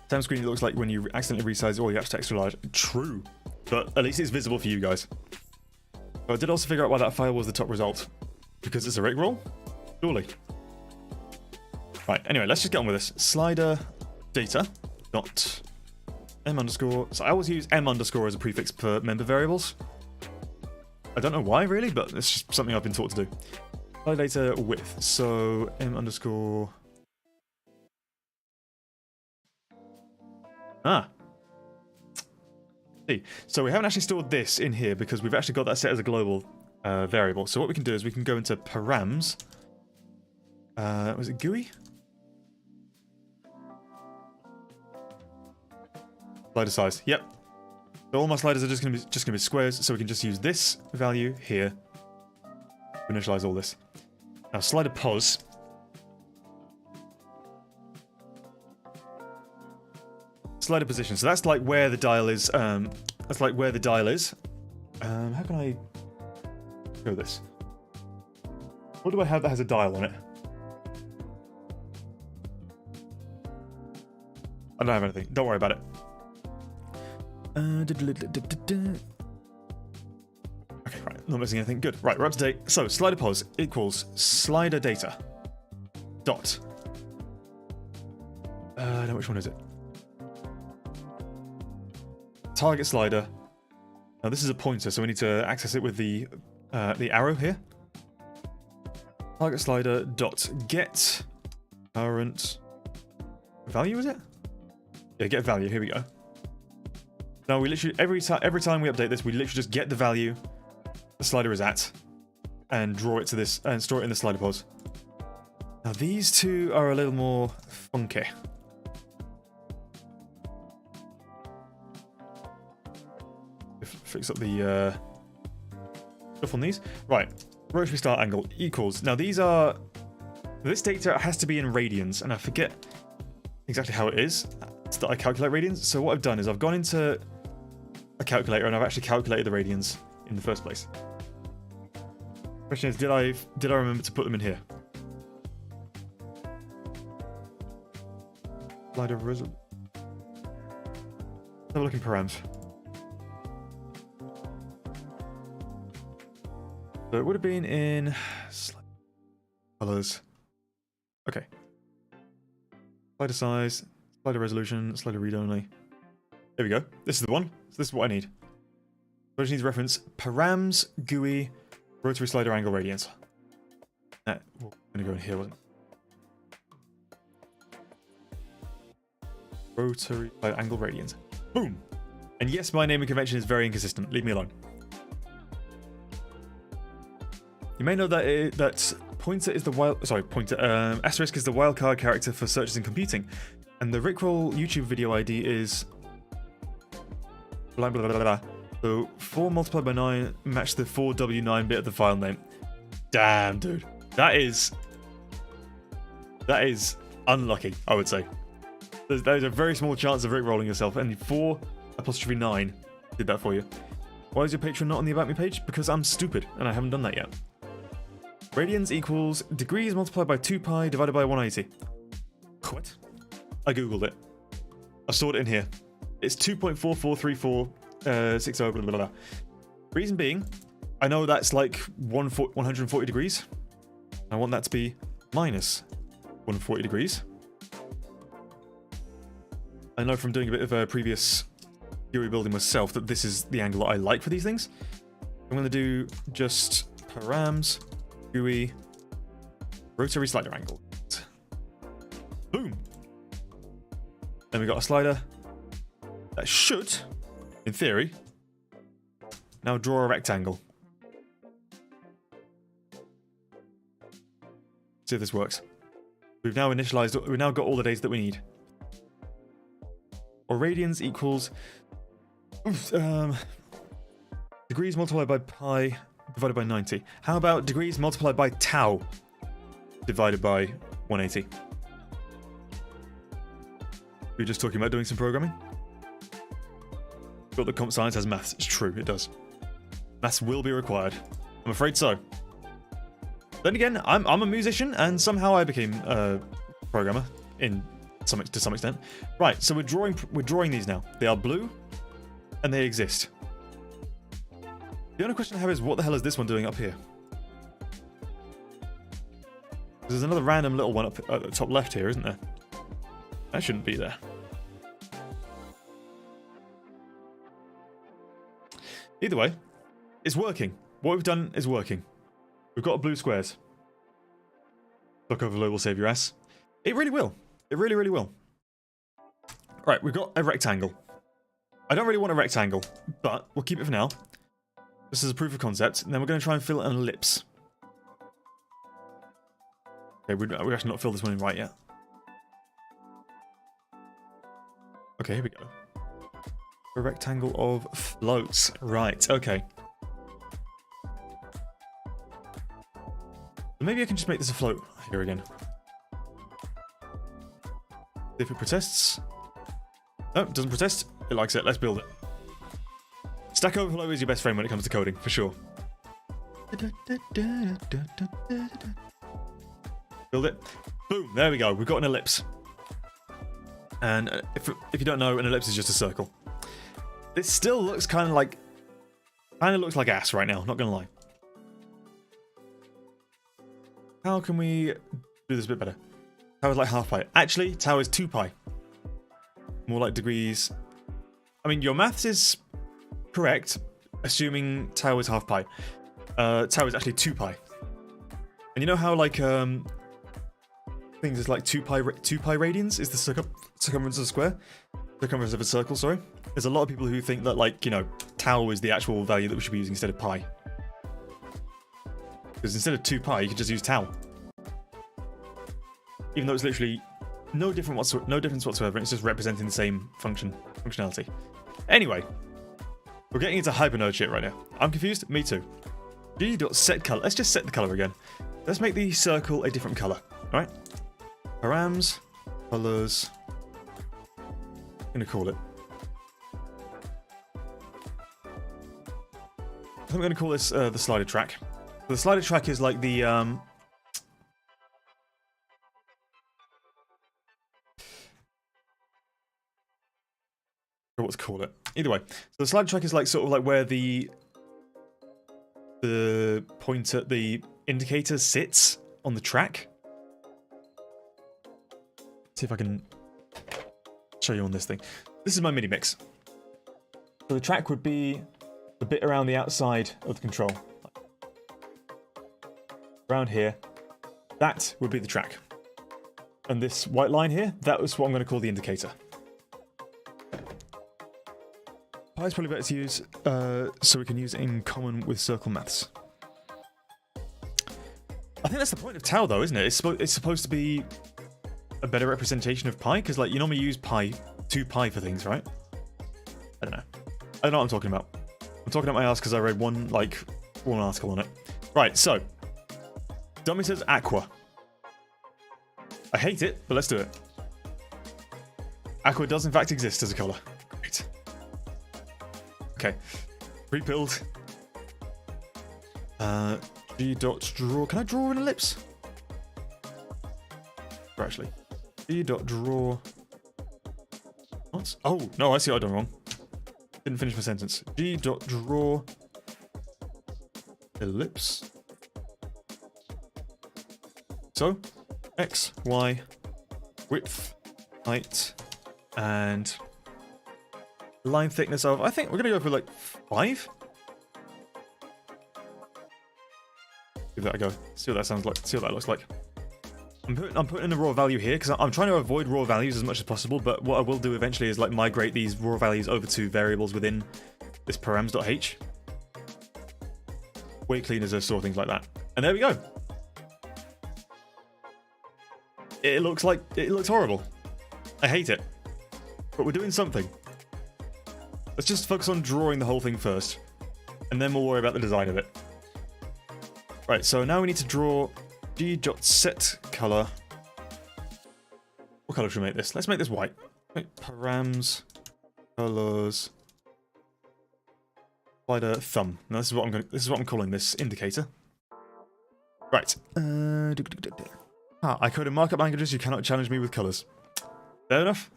Time screen looks like when you accidentally resize all your apps to extra large. True, but at least it's visible for you guys. But I did also figure out why that file was the top result. Because it's a rickroll? Surely. Right, anyway, let's just get on with this. Slider data dot m underscore. So I always use m underscore as a prefix for member variables. I don't know why really, but it's just something I've been taught to do. Slider data width. So m underscore Ah. See, so we haven't actually stored this in here because we've actually got that set as a global variable. So what we can do is we can go into params. Was it GUI? Slider size. Yep. So all my sliders are just gonna be squares. So we can just use this value here to initialize all this. Now slider pos. Slider position. So that's like where the dial is. That's like where the dial is. How can I go this? What do I have that has a dial on it? I don't have anything. Don't worry about it. Okay, right. Not missing anything. Good. Right, we're up to date. So slider pos equals slider data dot. No, which one is it? Target slider. Now this is a pointer, so we need to access it with the arrow here. Target slider dot get current value, is it? Yeah, get value. Here we go. Now we literally every time we update this, we literally just get the value the slider is at and draw it to this and store it in the slider pos. Now these two are a little more funky. Fix up the stuff on these. Right, rotary start angle equals. Now these are. This data has to be in radians, and I forget exactly how it is that I calculate radians. So what I've done is I've gone into a calculator and I've actually calculated the radians in the first place. Question is, did I remember to put them in here? Slider result. Have a look in params. So it would have been in colors. Okay. Slider size, slider resolution, slider read only. There we go. This is the one. So this is what I need. So I just need to reference params GUI rotary slider angle radians. That we're gonna go in here, wasn't it? Rotary slider angle radians. Boom. And yes, my naming convention is very inconsistent. Leave me alone. You may know that that pointer is the asterisk is the wildcard character for searches in computing, and the Rickroll YouTube video ID is blah blah blah blah blah. So 4 multiplied by 9 match the 4W9 bit of the file name. Damn, dude, that is unlucky. I would say there's a very small chance of Rickrolling yourself, and 4'9 did that for you. Why is your Patreon not on the About Me page? Because I'm stupid and I haven't done that yet. Radians equals degrees multiplied by 2 pi divided by 180. What? I googled it. I stored it in here. It's 2.443460 blah blah blah. Reason being, I know that's like 140 degrees. I want that to be minus 140 degrees. I know from doing a bit of previous theory building myself that this is the angle that I like for these things. I'm going to do just params GUI rotary slider angle. Boom. Then we got a slider that should, in theory, now draw a rectangle. See if this works. We've now got all the data that we need. Or radians equals degrees multiplied by pi divided by 90. How about degrees multiplied by tau divided by 180? We were just talking about doing some programming. Thought that comp science has maths. It's true, it does. Maths will be required. I'm afraid so. Then again, I'm a musician, and somehow I became a programmer to some extent. Right, so we're drawing these now. They are blue, and they exist. The only question I have is, what the hell is this one doing up here? There's another random little one up at the top left here, isn't there? That shouldn't be there. Either way, it's working. What we've done is working. We've got blue squares. Look overload will save your ass. It really will. It really, really will. Right, we've got a rectangle. I don't really want a rectangle, but we'll keep it for now. This is a proof of concept, and then we're going to try and fill an ellipse. Okay, we actually not filled this one in right yet. Okay, here we go. A rectangle of floats. Right, okay. Maybe I can just make this a float here again. If it protests. No, it doesn't protest. It likes it. Let's build it. Stack Overflow is your best friend when it comes to coding, for sure. Build it. Boom, there we go. We've got an ellipse. And if you don't know, an ellipse is just a circle. It still looks kind of like ass right now, not gonna lie. How can we do this a bit better? Tau is like half pi. Actually, tau is 2 pi. More like degrees. I mean, your maths is correct, assuming tau is half pi. Tau is actually 2 pi. And you know how like things is like 2 pi radians is the circumference of a square? Circumference of a circle, sorry. There's a lot of people who think that, like, you know, tau is the actual value that we should be using instead of pi. Because instead of 2 pi, you can just use tau. Even though it's literally no difference whatsoever, it's just representing the same functionality. Anyway, we're getting into hyper nerd shit right now. I'm confused? Me too. G.setColor. Let's just set the color again. Let's make the circle a different color. Alright? Params, colors. I'm gonna call it. I think we're gonna call this the slider track. So the slider track is like the what to call it. Either way, so the slider track is like sort of like where the pointer, the indicator sits on the track. See if I can show you on this thing. This is my MIDI mix. So the track would be the bit around the outside of the control. Around here. That would be the track. And this white line here, that was what I'm going to call the indicator. Pi is probably better to use, so we can use it in common with circle maths. I think that's the point of tau though, isn't it? It's supposed to be a better representation of pi, because like you normally use 2 pi for things, right? I don't know what I'm talking about. I'm talking about my ass because I read one article on it. Right, so Dummy says aqua. I hate it, but let's do it. Aqua does in fact exist as a color. Great. Okay, pre-build. G.draw. Can I draw an ellipse? Or actually, G.draw. What? Oh no, I see what I've done wrong. Didn't finish my sentence. G.draw ellipse. So, x, y, width, height, and line thickness of, I think we're going to go for like 5. Give that a go. See what that sounds like. See what that looks like. I'm putting in a raw value here because I'm trying to avoid raw values as much as possible, but what I will do eventually is like migrate these raw values over to variables within this params.h. Way cleaner to store things like that. And there we go. It looks horrible. I hate it. But we're doing something. Let's just focus on drawing the whole thing first. And then we'll worry about the design of it. Right, so now we need to draw G.setColor. What color should we make this? Let's make this white. Make params, colors, slider, thumb. Now this is what I'm calling this indicator. Right. I code in markup languages. You cannot challenge me with colors. Fair enough.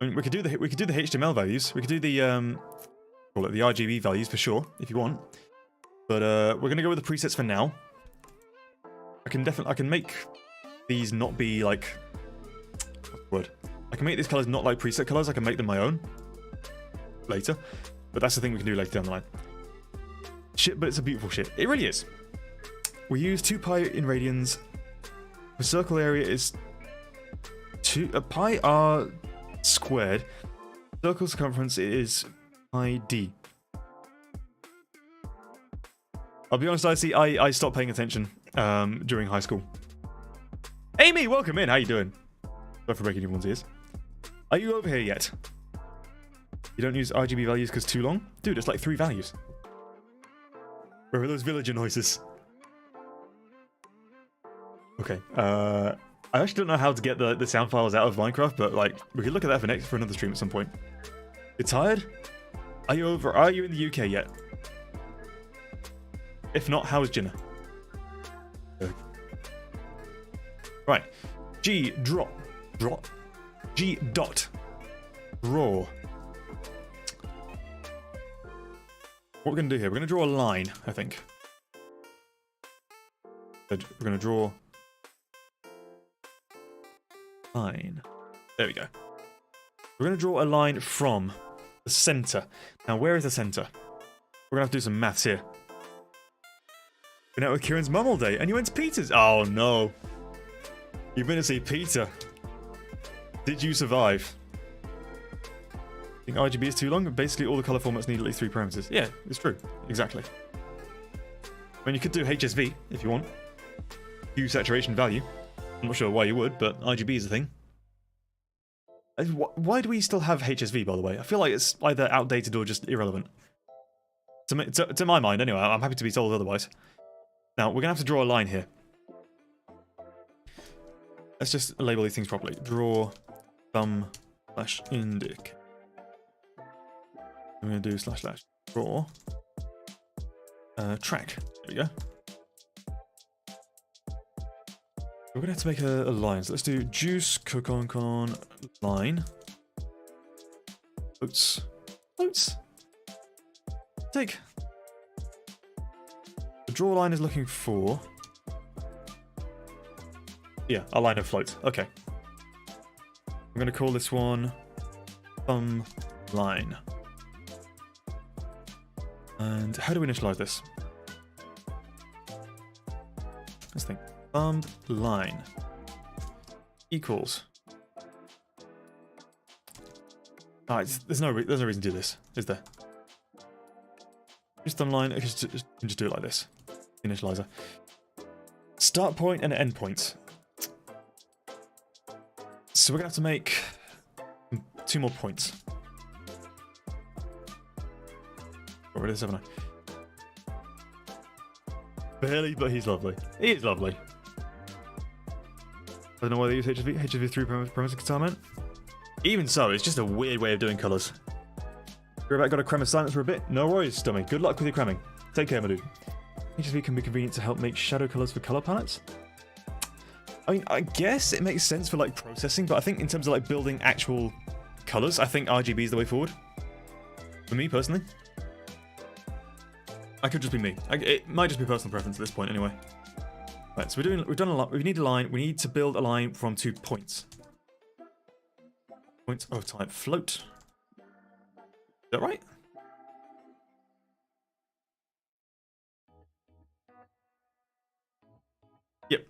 I mean, we could do the HTML values. We could do the call it the RGB values for sure if you want. But we're gonna go with the presets for now. I can make these not be like what's the word? I can make these colors not like preset colors. I can make them my own later. But that's the thing we can do later down the line. Shit, but it's a beautiful shit. It really is. We use 2 pi in radians. The circle area is pi r squared. Circle circumference is ID. I'll be honest, I stopped paying attention during high school. Amy, welcome in. How you doing? Sorry for breaking everyone's ears. Are you over here yet? You don't use RGB values because too long? Dude, it's like 3 values. Where are those villager noises? Okay, I actually don't know how to get the sound files out of Minecraft, but like, we could look at that for another stream at some point. You tired? Are you in the UK yet? If not, how is Jinnah? Right. G dot. G dot. Draw. What we're going to do here, we're going to draw a line, I think. We're going to draw line. There we go. We're going to draw a line from the center. Now, where is the center? We're going to have to do some maths here. Been out with Kieran's mum all day, and you went to Peter's. Oh no. You've been to see Peter. Did you survive? I think RGB is too long, but basically all the color formats need at least 3 parameters. Yeah, it's true. Exactly. I mean, you could do HSV if you want. Hue saturation value. I'm not sure why you would, but RGB is a thing. Why do we still have HSV, by the way? I feel like it's either outdated or just irrelevant. To my mind, anyway. I'm happy to be told otherwise. Now, we're going to have to draw a line here. Let's just label these things properly. Draw thumb slash indic. I'm going to do slash slash draw track. There we go. We're going to have to make a line. So let's do juice con line. Floats. Floats. Take. The draw line is looking for... Yeah, a line of float. Okay. I'm going to call this one thumb line. And how do we initialize this? Let's think. Thumb line equals. Alright, there's no reason to do this, is there? Just thumb line. Just do it like this. Initializer. Start point and end point. So we're gonna have to make 2 more points. Got rid of this, haven't I? Barely, but he's lovely. He is lovely. I don't know why they use HSV. HSV 3 parameter guitar, man. Even so, it's just a weird way of doing colours. You're about got to cram a silence for a bit? No worries, dummy. Good luck with your cramming. Take care, my dude. HSV can be convenient to help make shadow colours for colour palettes. I mean, I guess it makes sense for like processing, but I think in terms of like building actual colours, I think RGB is the way forward. For me personally. I could just be me. It might just be personal preference at this point, anyway. Right, so we've done a lot. We need a line. We need to build a line from 2 points. Points of type float. Is that right? Yep.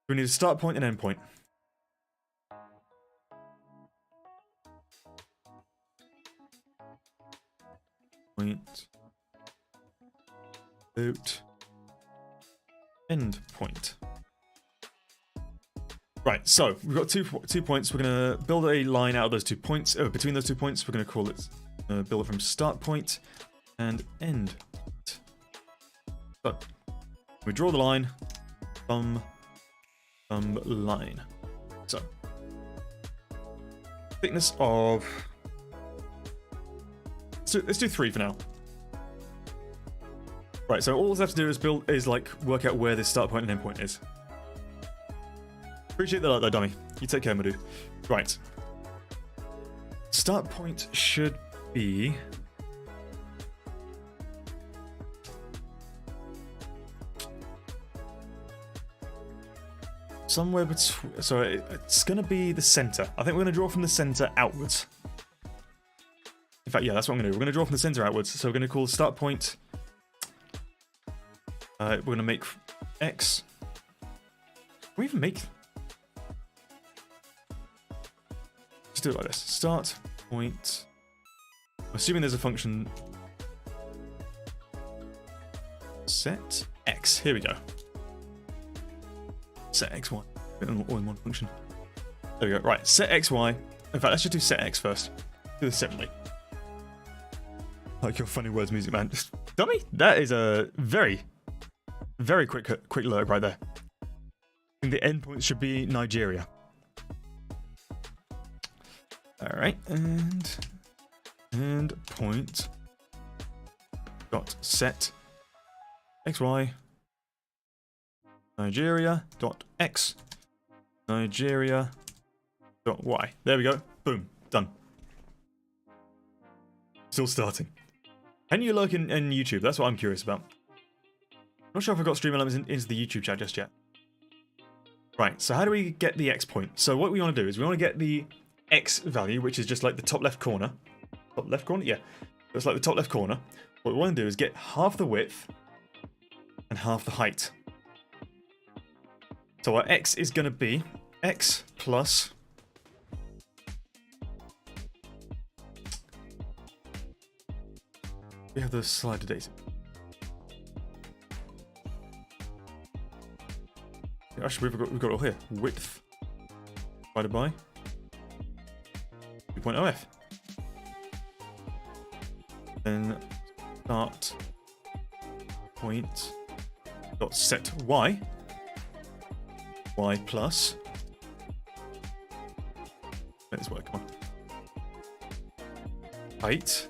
We need a start point and end point. Point. Out. End point. Right, so we've got two points. We're going to build a line out of those 2 points. Between those 2 points, we're going to call it, build it from start point and end point. So we draw the line, thumb line. So thickness of, let's do 3 for now. Right, so all we have to do is work out where this start point and end point is. Appreciate that, though, dummy. You take care, my dude. Right. Start point should be somewhere between. So it's gonna be the center. I think we're gonna draw from the center outwards. In fact, yeah, that's what I'm gonna do. We're gonna draw from the center outwards. So we're gonna call start point. We're gonna make X. Can we even make? Let's do it like this. Start point. I'm assuming there's a function. Set x. Here we go. Set xy. All in one function. There we go. Right. Set xy. In fact, let's just do set x first. Do this separately. Like your funny words music, man. Dummy. That is a very, very quick lurk right there. I think the endpoint should be Nigeria. All right, and point dot set xy Nigeria dot x Nigeria dot y. There we go. Boom. Done. Still starting. Can you lurk in YouTube? That's what I'm curious about. Not sure if I've got stream elements into the YouTube chat just yet. Right, so how do we get the x point? So what we want to do is we want to get the x value, which is just like the top left corner. Top left corner? Yeah. It's like the top left corner. What we want to do is get half the width and half the height. So our x is going to be x plus we have the slider data. Actually, we've got it all here. Width divided by 2.0f. Then start point dot set y plus. Let this work. Come on. Height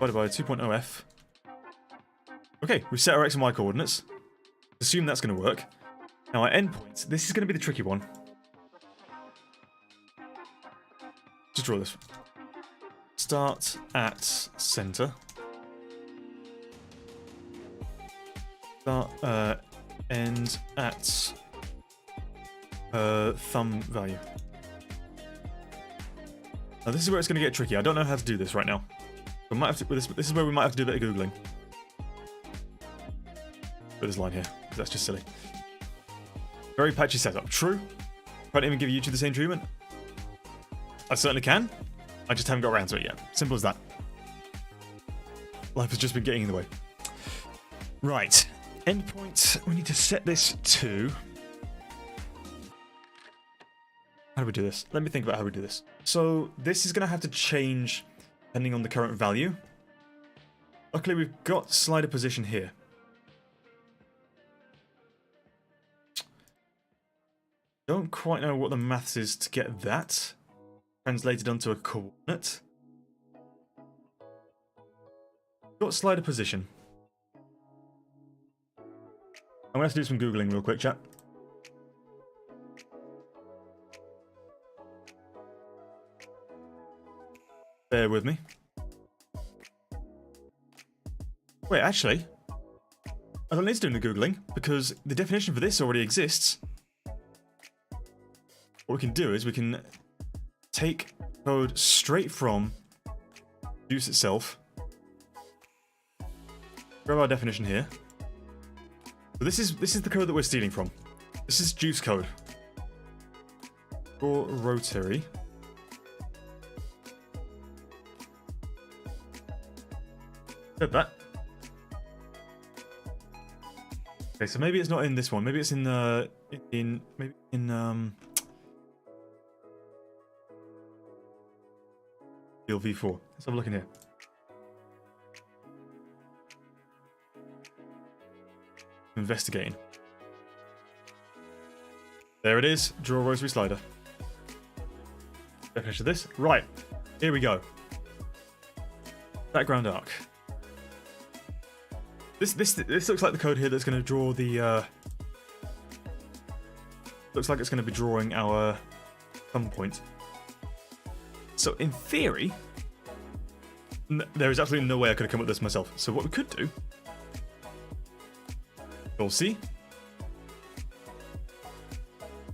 divided by 2.0f. Okay, we've set our x and y coordinates. Assume that's going to work. Now our endpoints, this is going to be the tricky one. Just draw this. Start at center. Start, end at thumb value. Now this is where it's going to get tricky. I don't know how to do this right now. We might have to, this is where we might have to do a bit of Googling. Put this line here, because that's just silly. Very patchy setup. True. Can't even give YouTube the same treatment. I certainly can. I just haven't got around to it yet. Simple as that. Life has just been getting in the way. Right. Endpoint. We need to set this to... How do we do this? Let me think about how we do this. So this is going to have to change depending on the current value. Luckily, we've got slider position here. Don't quite know what the maths is to get that translated onto a coordinate. Got slider position. I'm gonna have to do some Googling real quick, chat. Bear with me. Wait, actually, I don't need to do the Googling because the definition for this already exists. What we can do is we can take code straight from Juice itself. Grab our definition here. So this is the code that we're stealing from. This is Juice code. For rotary. Said that. Okay, so maybe it's not in this one. Maybe it's in V4. Let's have a look in here. Investigating. There it is. Draw a rotary slider. Definition of this. Right. Here we go. Background arc. This looks like the code here that's going to draw the. Looks like it's going to be drawing our thumb point. So in theory, there is absolutely no way I could have come up with this myself. So what we could do, Control C.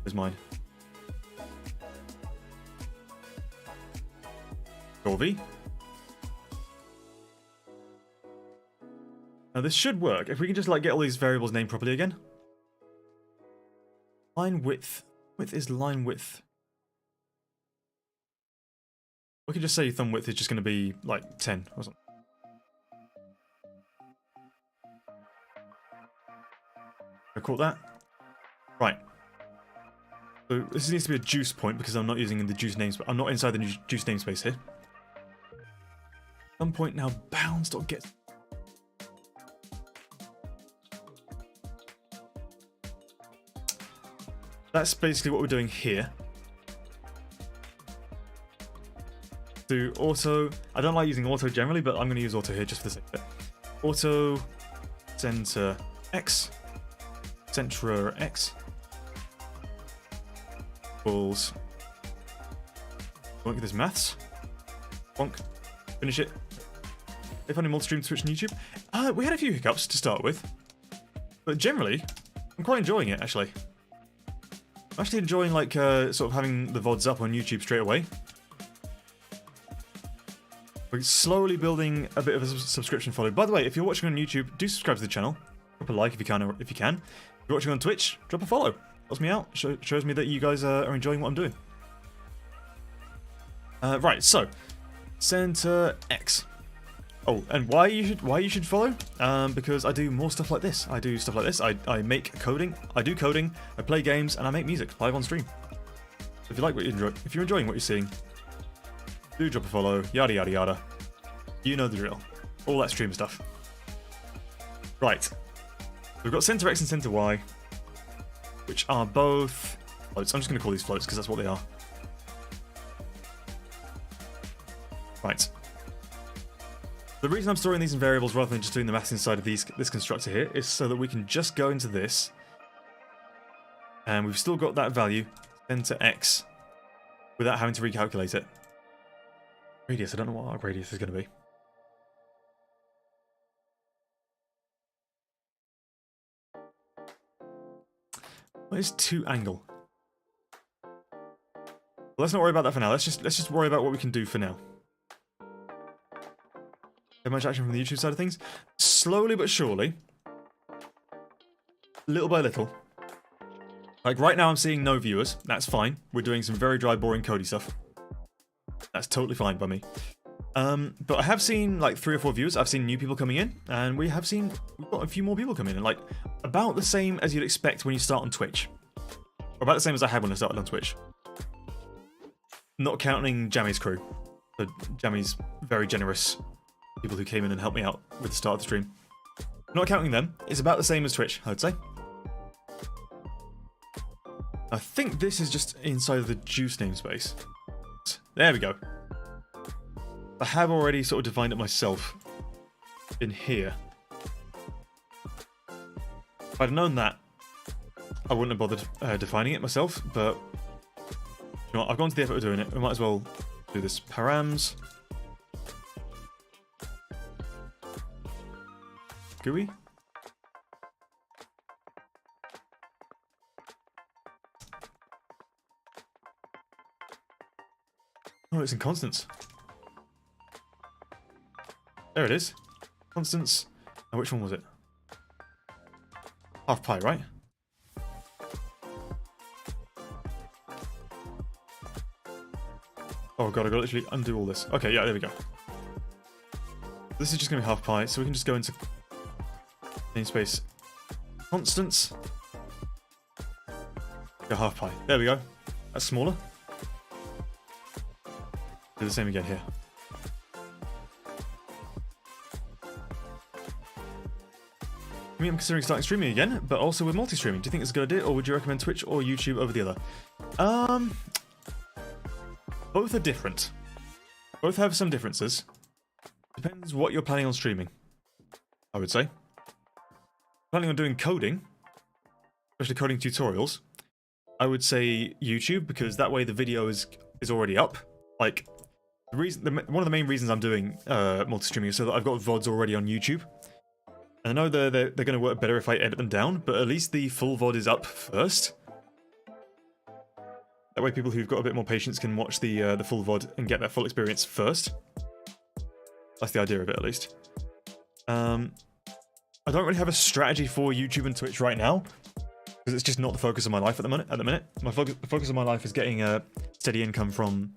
Where's mine? Control V. Now this should work if we can just like get all these variables named properly again. Line width. Width is line width. We could just say thumb width is just going to be like 10 or something. Record that. Right. So this needs to be a juice point because I'm not using the juice namespace. I'm not inside the juice namespace here. Thumb point now bounds.get. That's basically what we're doing here. Do auto. I don't like using auto generally, but I'm going to use auto here just for the sake of it. Auto center X. Center X. Balls. Won't get this maths. Bonk. Finish it. If only multi-stream Twitch and YouTube. We had a few hiccups to start with. But generally, I'm quite enjoying it, actually. I'm actually enjoying, like, sort of having the VODs up on YouTube straight away. We're slowly building a bit of a subscription following. By the way, if you're watching on YouTube, do subscribe to the channel. Drop a like if you can. If you're watching on Twitch, drop a follow. Helps me out. Shows me that you guys are enjoying what I'm doing. Right, so center X. Oh, and why you should follow? Because I do more stuff like this. I do stuff like this. I make coding. I do coding. I play games and I make music live on stream. If you like what you enjoy, if you're enjoying what you're seeing, do drop a follow. Yada yada yada. You know the drill. All that stream stuff. Right. We've got center X and center Y, which are both floats. I'm just going to call these floats because that's what they are. Right. The reason I'm storing these in variables rather than just doing the maths inside of this constructor here is so that we can just go into this, and we've still got that value, center X, without having to recalculate it. Radius, I don't know what our radius is going to be. What is 2 angle? Well, let's not worry about that for now. Let's just worry about what we can do for now. So much action from the YouTube side of things. Slowly but surely, little by little. Like right now I'm seeing no viewers. That's fine. We're doing some very dry, boring Cody stuff. That's totally fine by me. But I have seen like 3 or 4 viewers. I've seen new people coming in, and we've got a few more people coming in, and like about the same as you'd expect when you start on Twitch, or about the same as I had when I started on Twitch. Not counting Jammy's crew, so Jammy's very generous people who came in and helped me out with the start of the stream. Not counting them, it's about the same as Twitch, I'd say. I think this is just inside of the juice namespace. There we go. I have already sort of defined it myself in here. If I'd known that, I wouldn't have bothered defining it myself, but you know what, I've gone to the effort of doing it. We might as well do this. Params. GUI. Oh, it's in constants. There it is. Constants. Now, which one was it? Half pi, right? Oh god, I've got to literally undo all this. Okay, yeah, there we go. This is just going to be half pi, so we can just go into namespace constants. Go half pi. There we go. That's smaller. Do the same again here. I mean, I'm considering starting streaming again, but also with multi-streaming. Do you think it's a good idea, or would you recommend Twitch or YouTube over the other? Both are different. Both have some differences. Depends what you're planning on streaming, I would say. Planning on doing coding, especially coding tutorials, I would say YouTube, because that way the video is already up. Like, one of the main reasons I'm doing multi-streaming is so that I've got VODs already on YouTube. And I know they're going to work better if I edit them down, but at least the full VOD is up first. That way people who've got a bit more patience can watch the full VOD and get that full experience first. That's the idea of it, at least. I don't really have a strategy for YouTube and Twitch right now, because it's just not the focus of my life at the minute. The focus of my life is getting a steady income from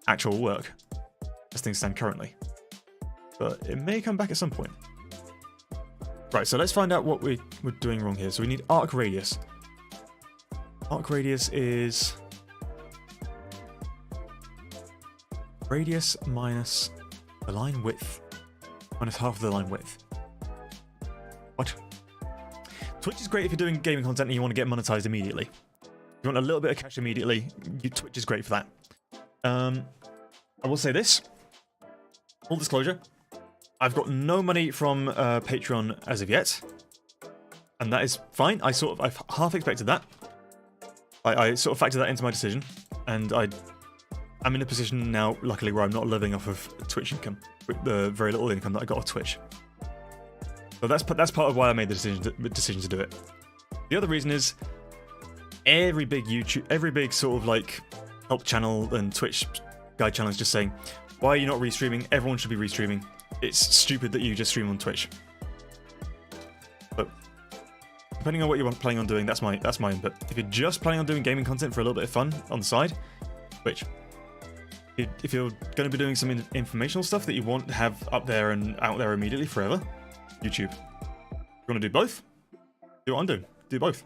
actual work. as things stand currently. But it may come back at some point. Right, so let's find out what we're doing wrong here. So we need arc radius. Arc radius is radius minus the line width minus half of the line width. What? Twitch is great if you're doing gaming content and you want to get monetized immediately. If you want a little bit of cash immediately, Twitch is great for that. I will say this. Full disclosure. I've got no money from Patreon as of yet. And that is fine. I've half expected that. I sort of factored that into my decision. And I'm in a position now, luckily, where I'm not living off of Twitch income. With the very little income that I got off Twitch. So that's part of why I made the decision to do it. The other reason is every big sort of like help channel and Twitch guide channel is just saying, why are you not restreaming? Everyone should be restreaming. It's stupid that you just stream on Twitch. But depending on what you're planning on doing, that's my input. If you're just planning on doing gaming content for a little bit of fun on the side, Twitch. If you're going to be doing some informational stuff that you want to have up there and out there immediately forever, YouTube. If you want to do both? Do what I'm doing. Do both.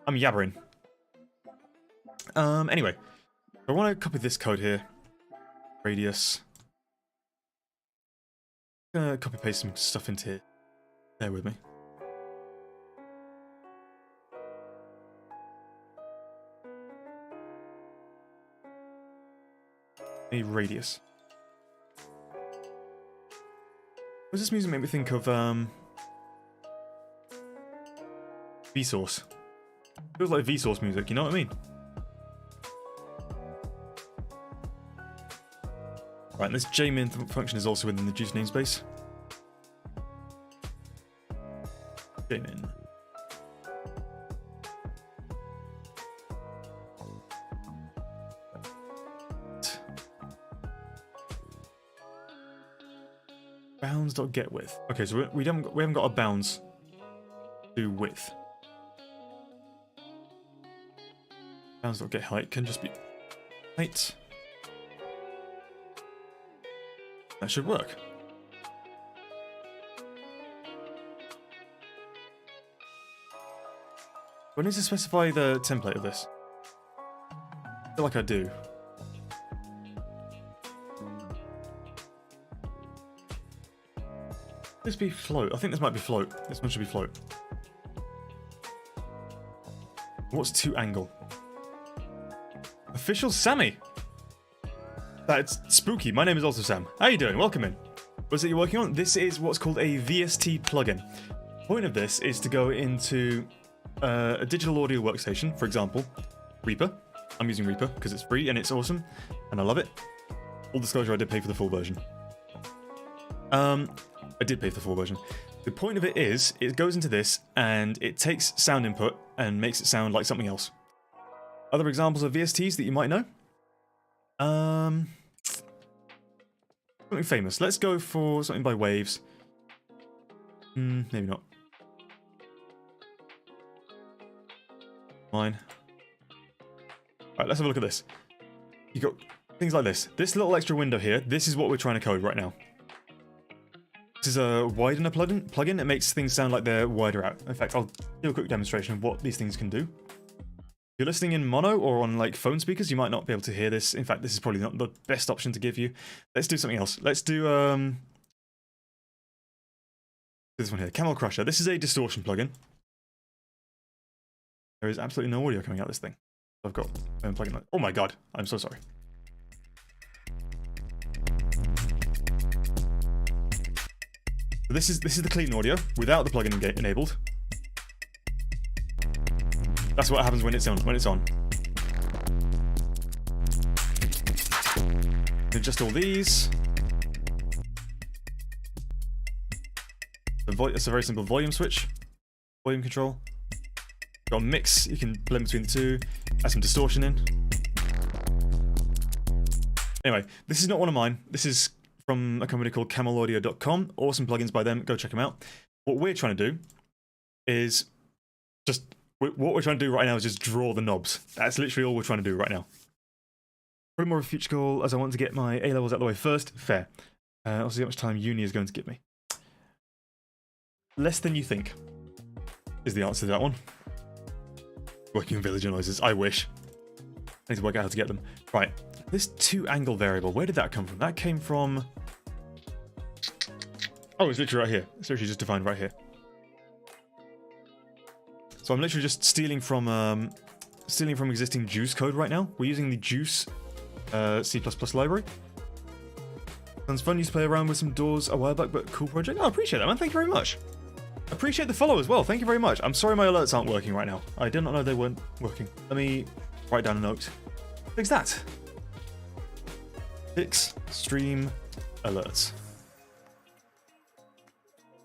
I'm yabbering. Anyway, I want to copy this code here. Radius. I'm gonna copy paste some stuff into here. Bear with me. A radius. What does this music make me think of? Vsauce. Feels like Vsauce music, you know what I mean? Right, and this jmin function is also within the juice namespace. Jmin. Bounds.getWidth. Okay, so we haven't got a bounds to width. Bounds.getHeight can just be height. That should work. Do I need to specify the template of this? I feel like I do. This be float? I think this might be float. This one should be float. What's to angle? Official Sammy! That's spooky. My name is also Sam. How you doing? Welcome in. What's it you're working on? This is what's called a VST plugin. The point of this is to go into a digital audio workstation, for example, Reaper. I'm using Reaper because it's free and it's awesome, and I love it. Full disclosure, I did pay for the full version. I did pay for the full version. The point of it is, it goes into this and it takes sound input and makes it sound like something else. Other examples of VSTs that you might know? Something famous. Let's go for something by Waves. Maybe not. Mine. Alright, let's have a look at this. You got things like this. This little extra window here, this is what we're trying to code right now. This is a widener plugin. It makes things sound like they're wider out. In fact, I'll do a quick demonstration of what these things can do. If you're listening in mono or on like phone speakers, you might not be able to hear this. In fact, this is probably not the best option to give you. Let's do something else. Let's do this one here, Camel Crusher. This is a distortion plugin. There is absolutely no audio coming out of this thing. I've got my own plugin. Oh my god, I'm so sorry. This is the clean audio without the plugin enabled. That's what happens when it's on. Adjust all these. It's a very simple volume switch. Volume control. Got a mix, you can blend between the two. Add some distortion in. Anyway, this is not one of mine. This is from a company called camelaudio.com. Awesome plugins by them. Go check them out. What we're trying to do is what we're trying to do right now is just draw the knobs. That's literally all we're trying to do right now. Probably more of a future goal as I want to get my A-levels out of the way first. Fair. I'll see how much time uni is going to give me. Less than you think is the answer to that one. Working villager noises. I wish. I need to work out how to get them. Right. This 2-angle variable, where did that come from? That came from... Oh, it's literally right here. It's literally just defined right here. So I'm literally just stealing from existing Juice code right now. We're using the Juice C++ library. Sounds fun. Used to play around with some doors a while back, but cool project. Oh, I appreciate that, man. Thank you very much. Appreciate the follow as well. Thank you very much. I'm sorry my alerts aren't working right now. I did not know they weren't working. Let me write down a note. Fix that. Fix stream alerts.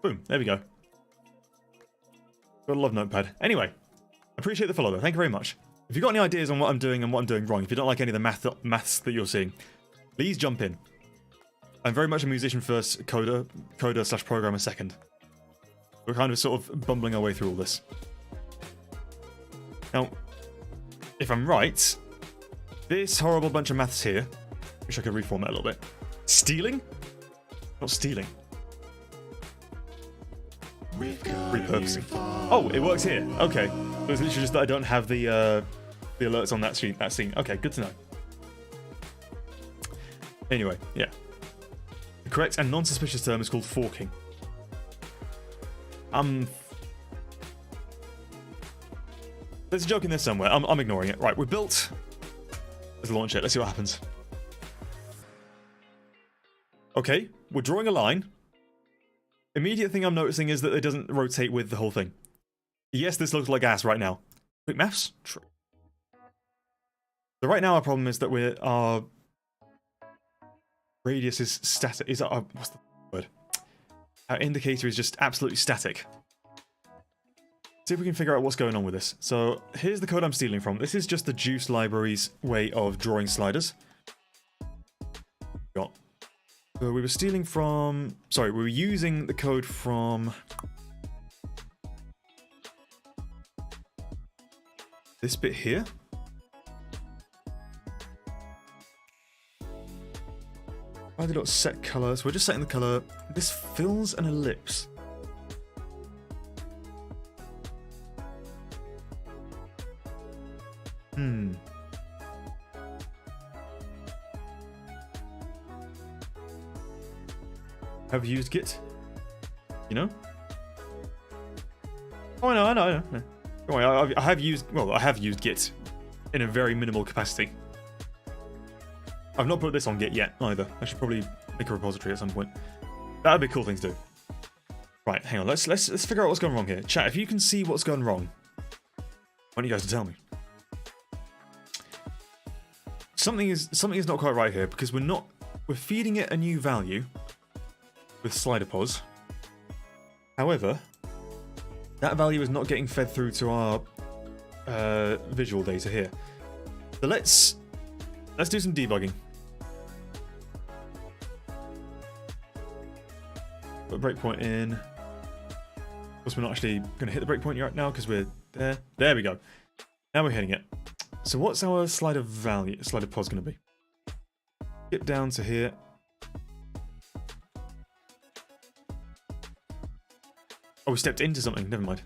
Boom. There we go. Gotta love Notepad. Anyway, appreciate the follow though. Thank you very much. If you've got any ideas on what I'm doing and what I'm doing wrong, if you don't like any of the maths that you're seeing, please jump in. I'm very much a musician first, coder / programmer second. We're kind of sort of bumbling our way through all this. Now, if I'm right, this horrible bunch of maths here, wish I could reformat a little bit. Stealing? Not stealing. Repurposing. Oh, it works here. Okay. So it's literally just that I don't have the alerts on that scene. Okay, good to know. Anyway, yeah. The correct and non-suspicious term is called forking. There's a joke in there somewhere. I'm ignoring it. Right, we're built. Let's launch it. Let's see what happens. Okay, we're drawing a line. Immediate thing I'm noticing is that it doesn't rotate with the whole thing. Yes, this looks like ass right now. Quick maths? True. So right now our problem is that our radius is static. What's the word? Our indicator is just absolutely static. See if we can figure out what's going on with this. So here's the code I'm stealing from. This is just the Juice library's way of drawing sliders. Got. So we were stealing from... Sorry, we were using the code from... this bit here. Why did it not set color? So we're just setting the color. This fills an ellipse. Have you used Git? You know? Oh, I know. Don't worry, I have used Git in a very minimal capacity. I've not put this on Git yet either. I should probably make a repository at some point. That would be a cool thing to do. Right, hang on. Let's figure out what's going wrong here. Chat, if you can see what's going wrong, I want you guys to tell me. Something is not quite right here because we're feeding it a new value with slider pos. However, that value is not getting fed through to our visual data here. So let's do some debugging. Put a breakpoint in. Of course, we're not actually going to hit the breakpoint right now because we're there. There we go. Now we're hitting it. So what's our slider pos going to be? Skip down to here. Oh, we stepped into something. Never mind.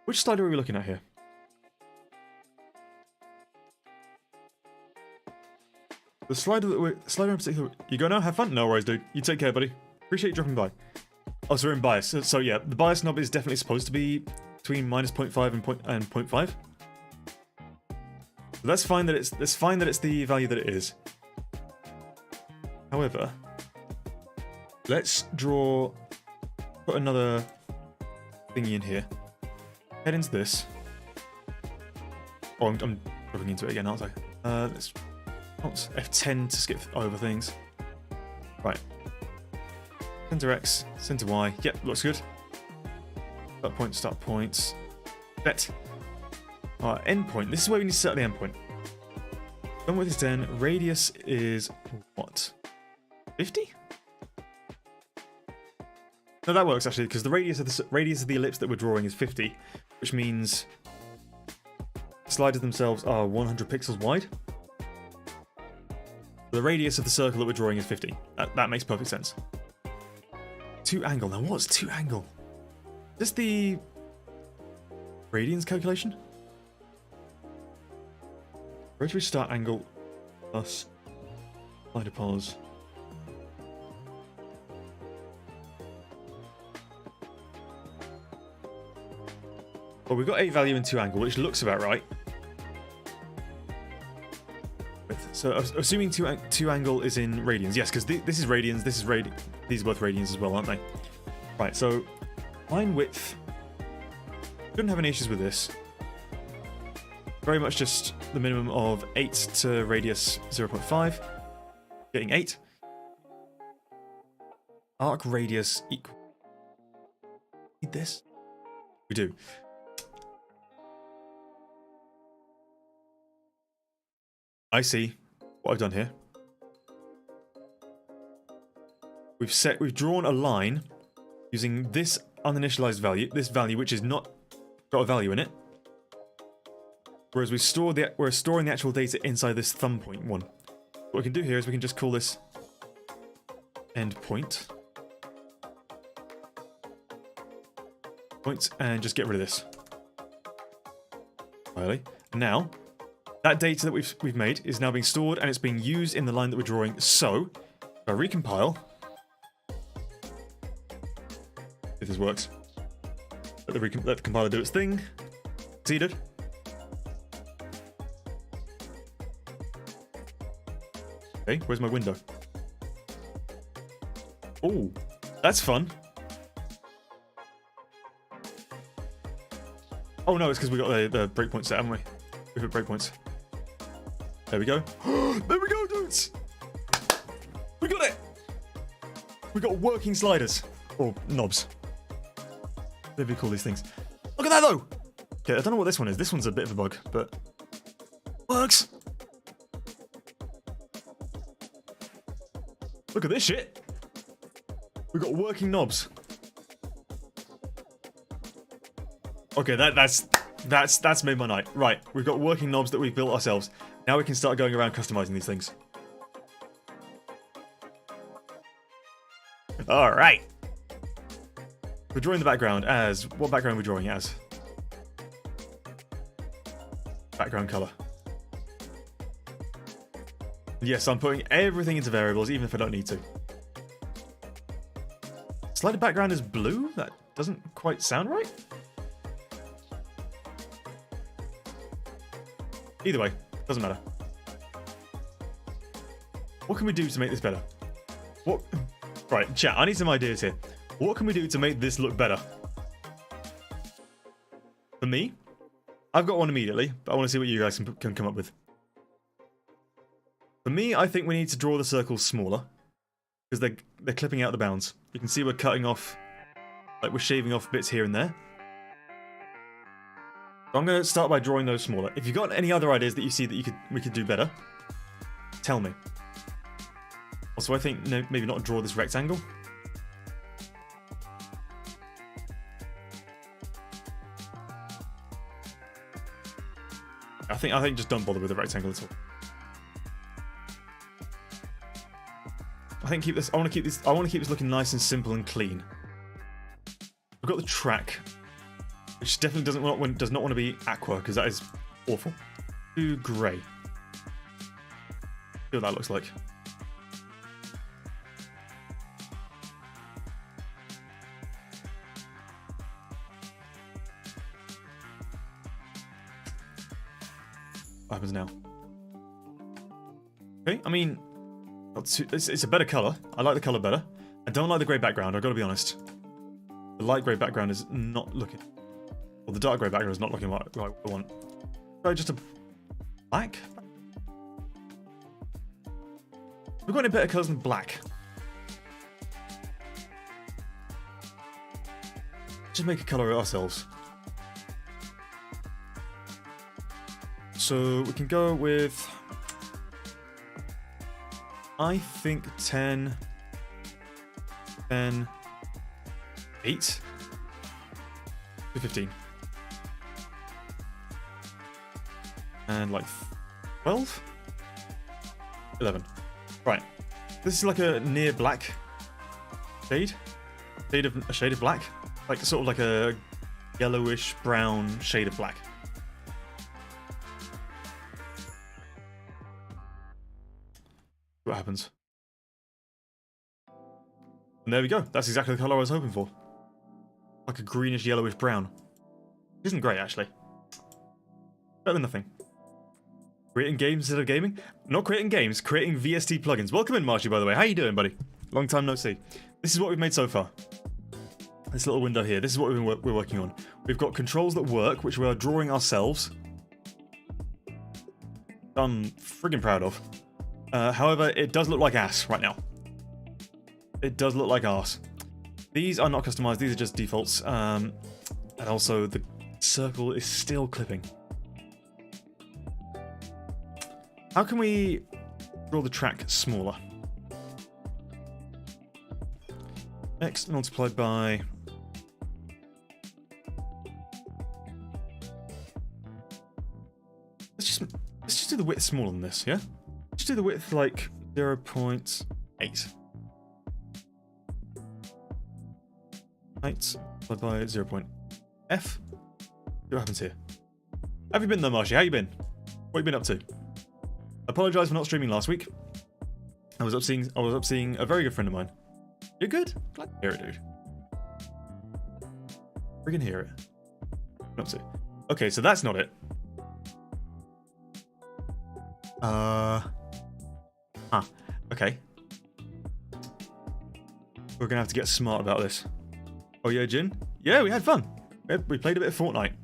Which slider are we looking at here? The slider in particular. You go now? Have fun? No worries, dude. You take care, buddy. Appreciate you dropping by. Oh, so we're in bias. So yeah, the bias knob is definitely supposed to be between -0.5 and 0.5. So that's fine that it's the value that it is. However, let's put another thingy in here. Head into this. Oh, I'm dropping into it again, aren't I? Let's F10 to skip over things. Right. Center X, center Y. Yep, looks good. Start points. Set. Alright, endpoint. This is where we need to set the endpoint. Done with this 10. Radius is what? 50? No, that works actually, because the radius of the ellipse that we're drawing is 50. which means sliders themselves are 100 pixels wide. The radius of the circle that we're drawing is 50. That makes perfect sense. 2 angle. Now what's 2 angle? Is this the radians calculation? Rotary start angle plus slider pause. Well, we've got a value in 2 angle, which looks about right. So assuming 2 angle is in radians, yes, because this is radians, these are both radians as well, aren't they? Right, so line width, shouldn't have any issues with this. Very much just the minimum of 8 to radius 0.5, getting 8. Arc radius equal. Need this? We do. I see what I've done here. We've drawn a line using this uninitialized value, this value which is not got a value in it. Whereas we're storing the actual data inside this thumb point one. What we can do here is we can just call this endpoint. Point, and just get rid of this. Finally. And now, that data that we've made is now being stored and it's being used in the line that we're drawing. So, if I recompile, if this works, let the compiler do its thing. Succeeded. Okay, where's my window? Oh, that's fun. Oh no, it's because we got the breakpoint set, haven't we? We've hit breakpoints. There we go. There we go, dudes! We got it! We got working sliders. Or knobs. Whatever you call these things. Look at that though! Okay, I don't know what this one is. This one's a bit of a bug, but works! Look at this shit! We've got working knobs. Okay, that's made my night. Right, we've got working knobs that we've built ourselves. Now we can start going around customizing these things. Alright. We're drawing the background as... What background are we drawing it as? Background color. Yes, I'm putting everything into variables, even if I don't need to. Slider background is blue? That doesn't quite sound right. Either way, doesn't matter. What can we do to make this better? What? Right, chat, I need some ideas here. What can we do to make this look better? For me, I've got one immediately, but I want to see what you guys can come up with. For me, I think we need to draw the circles smaller, because they're clipping out the bounds. You can see we're cutting off, like we're shaving off bits here and there. So I'm going to start by drawing those smaller. If you've got any other ideas that you see that we could do better, tell me. Also, I think maybe not draw this rectangle. I think just don't bother with the rectangle at all. I think I want to keep this looking nice and simple and clean. We've got the track, which definitely does not want to be aqua, because that is awful. Do grey. See what that looks like. What happens now? Okay, I mean, it's a better colour. I like the colour better. I don't like the grey background, I've got to be honest. The light grey background is not looking... Well, the dark grey background is not looking like what I want. So just a black? We've got any better colours than black. Just make a colour ourselves. So we can go with... I think 10... 10... 8? 15. And like 12? 11. Right. This is like a near black shade. A shade of black. Like sort of like a yellowish brown shade of black. What happens? And there we go. That's exactly the color I was hoping for. Like a greenish yellowish brown. Isn't great actually. Better than nothing. Creating games instead of gaming? Not creating games, creating VST plugins. Welcome in, Marshy, by the way. How you doing, buddy? Long time no see. This is what we've made so far. This little window here. This is what we're working on. We've got controls that work, which we are drawing ourselves. I'm friggin' proud of. However, it does look like ass right now. It does look like arse. These are not customized. These are just defaults. And also, the circle is still clipping. How can we draw the track smaller? X multiplied by... Let's just do the width smaller than this, yeah? Let's do the width like 0.8. 8 multiplied by 0.f. What happens here? Have you been there, Marshy? How you been? What have you been up to? Apologise for not streaming last week. I was up seeing a very good friend of mine. You're good? Glad to hear it, dude. Friggin' hear it. Not to. Okay, so that's not it. Okay. We're gonna have to get smart about this. Oh yeah, Jin? Yeah, we had fun. We played a bit of Fortnite,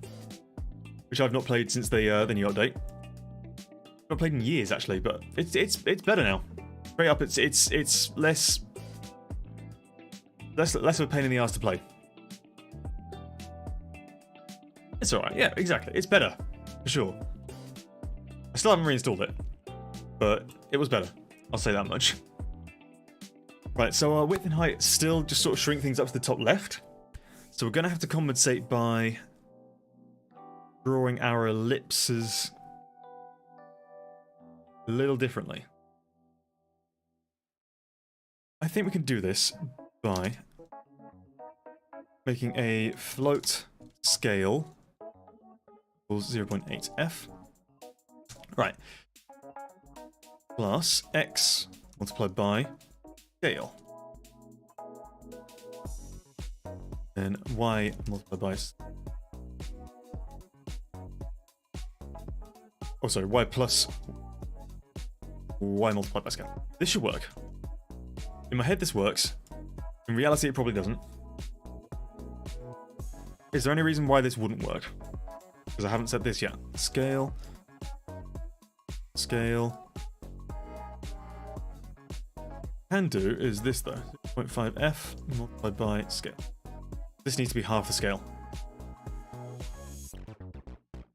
which I've not played since the new update. I've not played in years actually, but it's better now. Straight up, it's less of a pain in the ass to play. It's alright, yeah, exactly. It's better, for sure. I still haven't reinstalled it, but it was better. I'll say that much. Right, so our width and height still just sort of shrink things up to the top left. So we're going to have to compensate by drawing our ellipses a little differently. I think we can do this by making a float scale equals 0.8f. Right. Plus x multiplied by scale. Then y multiplied by... Oh, sorry, y plus y multiplied by scale. This should work. In my head, this works. In reality, it probably doesn't. Is there any reason why this wouldn't work? Because I haven't said this yet. Scale. Scale. Can do is this though. 0.5f multiplied by scale. This needs to be half the scale.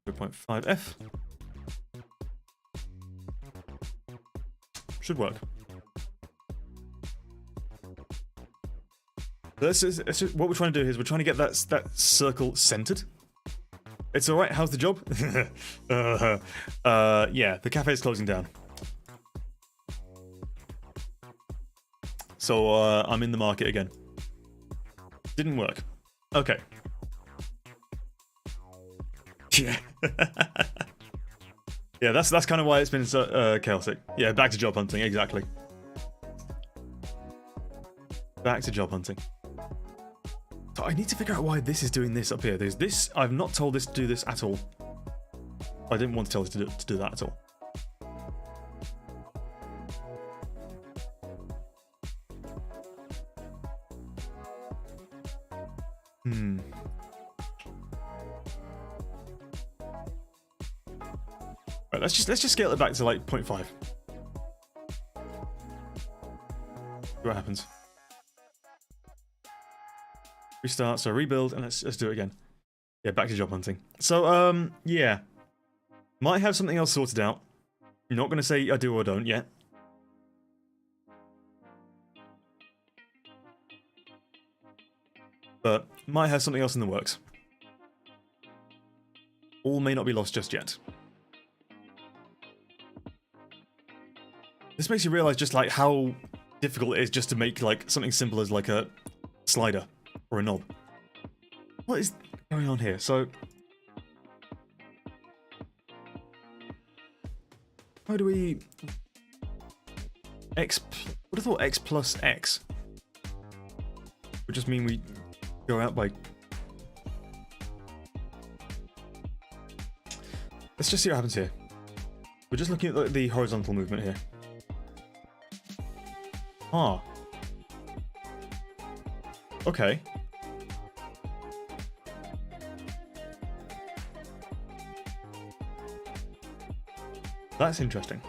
0.5f. Should work. This is what we're trying to do is we're trying to get that circle centered. It's all right. How's the job? Yeah, the cafe is closing down. So I'm in the market again. Didn't work. Okay. Yeah. Yeah, that's kind of why it's been so chaotic. Yeah, back to job hunting. Exactly. Back to job hunting. So I need to figure out why this is doing this up here. There's this. I've not told this to do this at all. I didn't want to tell this to do that at all. Right, let's just scale it back to like 0.5. See what happens. Restart, so rebuild, and let's do it again. Yeah, back to job hunting. So, yeah. Might have something else sorted out. I'm not going to say I do or don't yet. But might have something else in the works. All may not be lost just yet. This makes you realize just like how difficult it is just to make like something simple as like a slider or a knob. What is going on here? So how do we X? Would have thought X plus X would just mean we go out by. Let's just see what happens here. We're just looking at the horizontal movement here. Ah. Okay. That's interesting.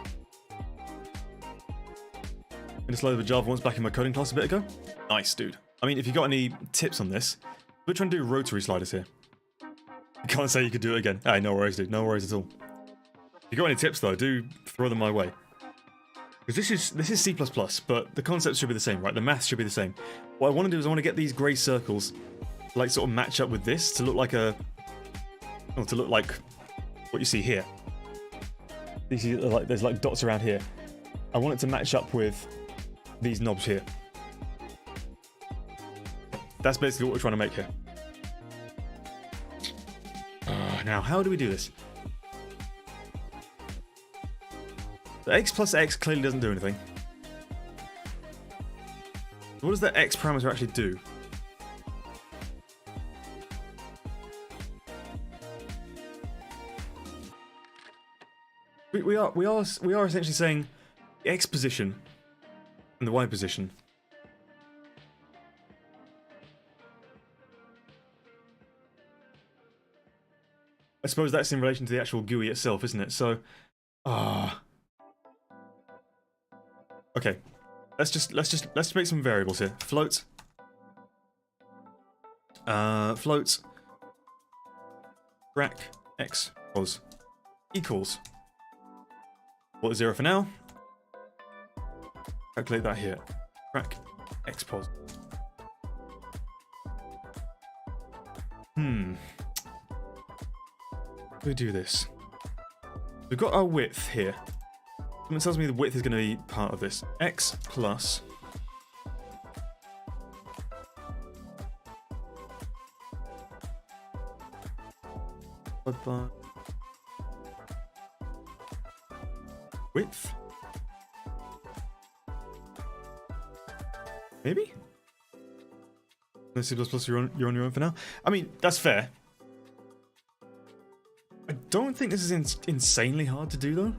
I just loaded the Java once back in my coding class a bit ago. Nice, dude. I mean, if you got any tips on this, we're trying to do rotary sliders here. You can't say you could do it again. Hey, no worries, dude. No worries at all. If you got any tips though, do throw them my way. Because this is C++, but the concepts should be the same, right? The maths should be the same. What I want to do is I want to get these grey circles, like sort of match up with this to look like what you see here. You see, like there's like dots around here. I want it to match up with these knobs here. That's basically what we're trying to make here. Now, how do we do this? The X plus X clearly doesn't do anything. What does that X parameter actually do? We are essentially saying the X position and the Y position. I suppose that's in relation to the actual GUI itself, isn't it? So, okay. Let's make some variables here. Float. Float. Track X pos equals. What is 0 for now? Calculate that here. Track X pos. We do this. We've got our width here. Someone tells me the width is going to be part of this. X plus width. Maybe? No C++, you're on your own for now. I mean, that's fair. I don't think this is insanely hard to do, though.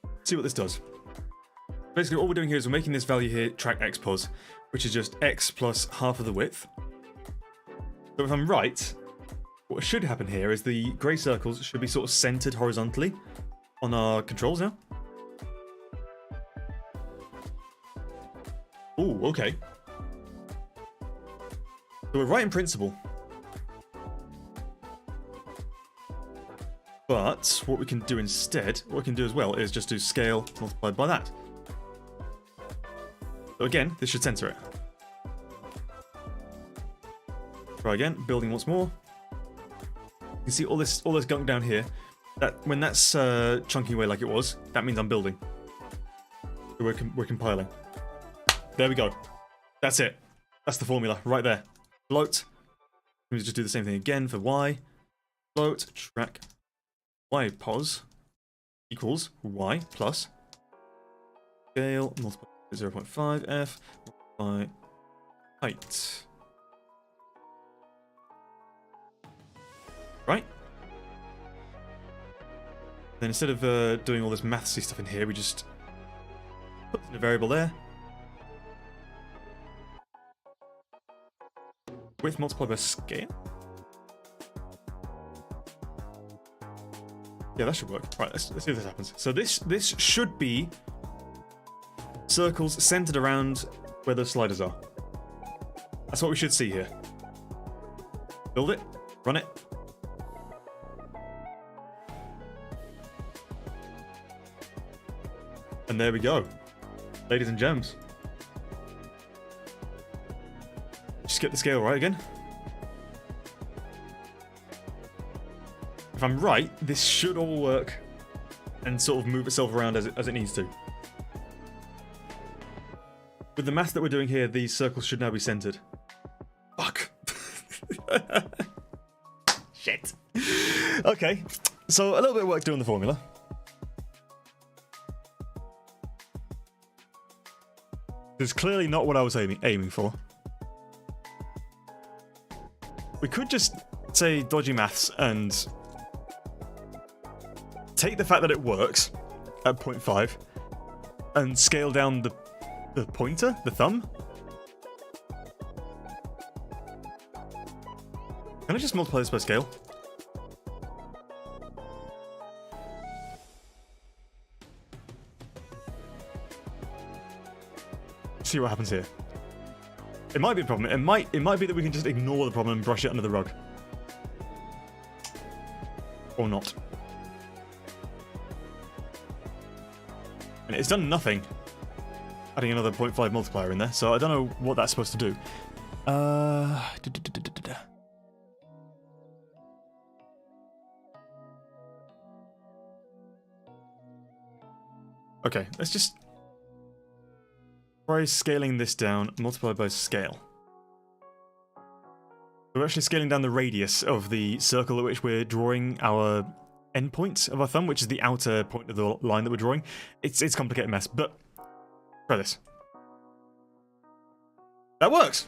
Let's see what this does. Basically, all we're doing here is we're making this value here track X pos, which is just X plus half of the width. So if I'm right, what should happen here is the grey circles should be sort of centered horizontally on our controls now. Ooh, okay. So we're right in principle. But what we can do instead, what we can do as well, is just do scale multiplied by that. So again, this should center it. Try again, building once more. You can see all this gunk down here. That when that's chunking away like it was, that means I'm building. So we're compiling. There we go. That's it. That's the formula right there. Float. Let me just do the same thing again for Y. Float track Y pos equals Y plus scale multiply 0.5 f by height. Right? Then instead of doing all this mathsy stuff in here, we just put in a variable there. Width multiplied by scale. Yeah, that should work. Right, let's see if this happens. So this should be circles centered around where the sliders are. That's what we should see here. Build it, run it. And there we go. Ladies and gems. Just get the scale right again. if I'm right, this should all work and sort of move itself around as it needs to. With the math that we're doing here, these circles should now be centered. Fuck. Shit. Okay, so a little bit of work to do on the formula. It's clearly not what I was aiming for. We could just say dodgy maths and take the fact that it works at 0.5 and scale down the pointer, the thumb. Can I just multiply this by scale? See what happens here. It might be a problem. It might be that we can just ignore the problem and brush it under the rug. Or not. And it's done nothing. Adding another 0.5 multiplier in there, so I don't know what that's supposed to do. Okay, let's just try scaling this down, multiplied by scale. We're actually scaling down the radius of the circle at which we're drawing our endpoint of our thumb, which is the outer point of the line that we're drawing. It's a complicated mess, but try this. That works!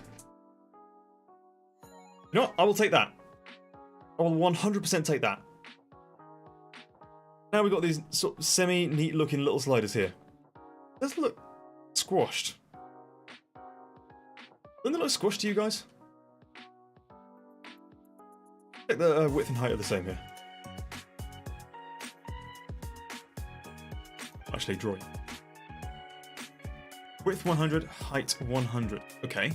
You know what? I will take that. I will 100% take that. Now we've got these sort of semi-neat looking little sliders here. Does look squashed. Doesn't it look squashed to you guys? Check the width and height are the same here. Actually, drawing. Width 100, height 100. Okay.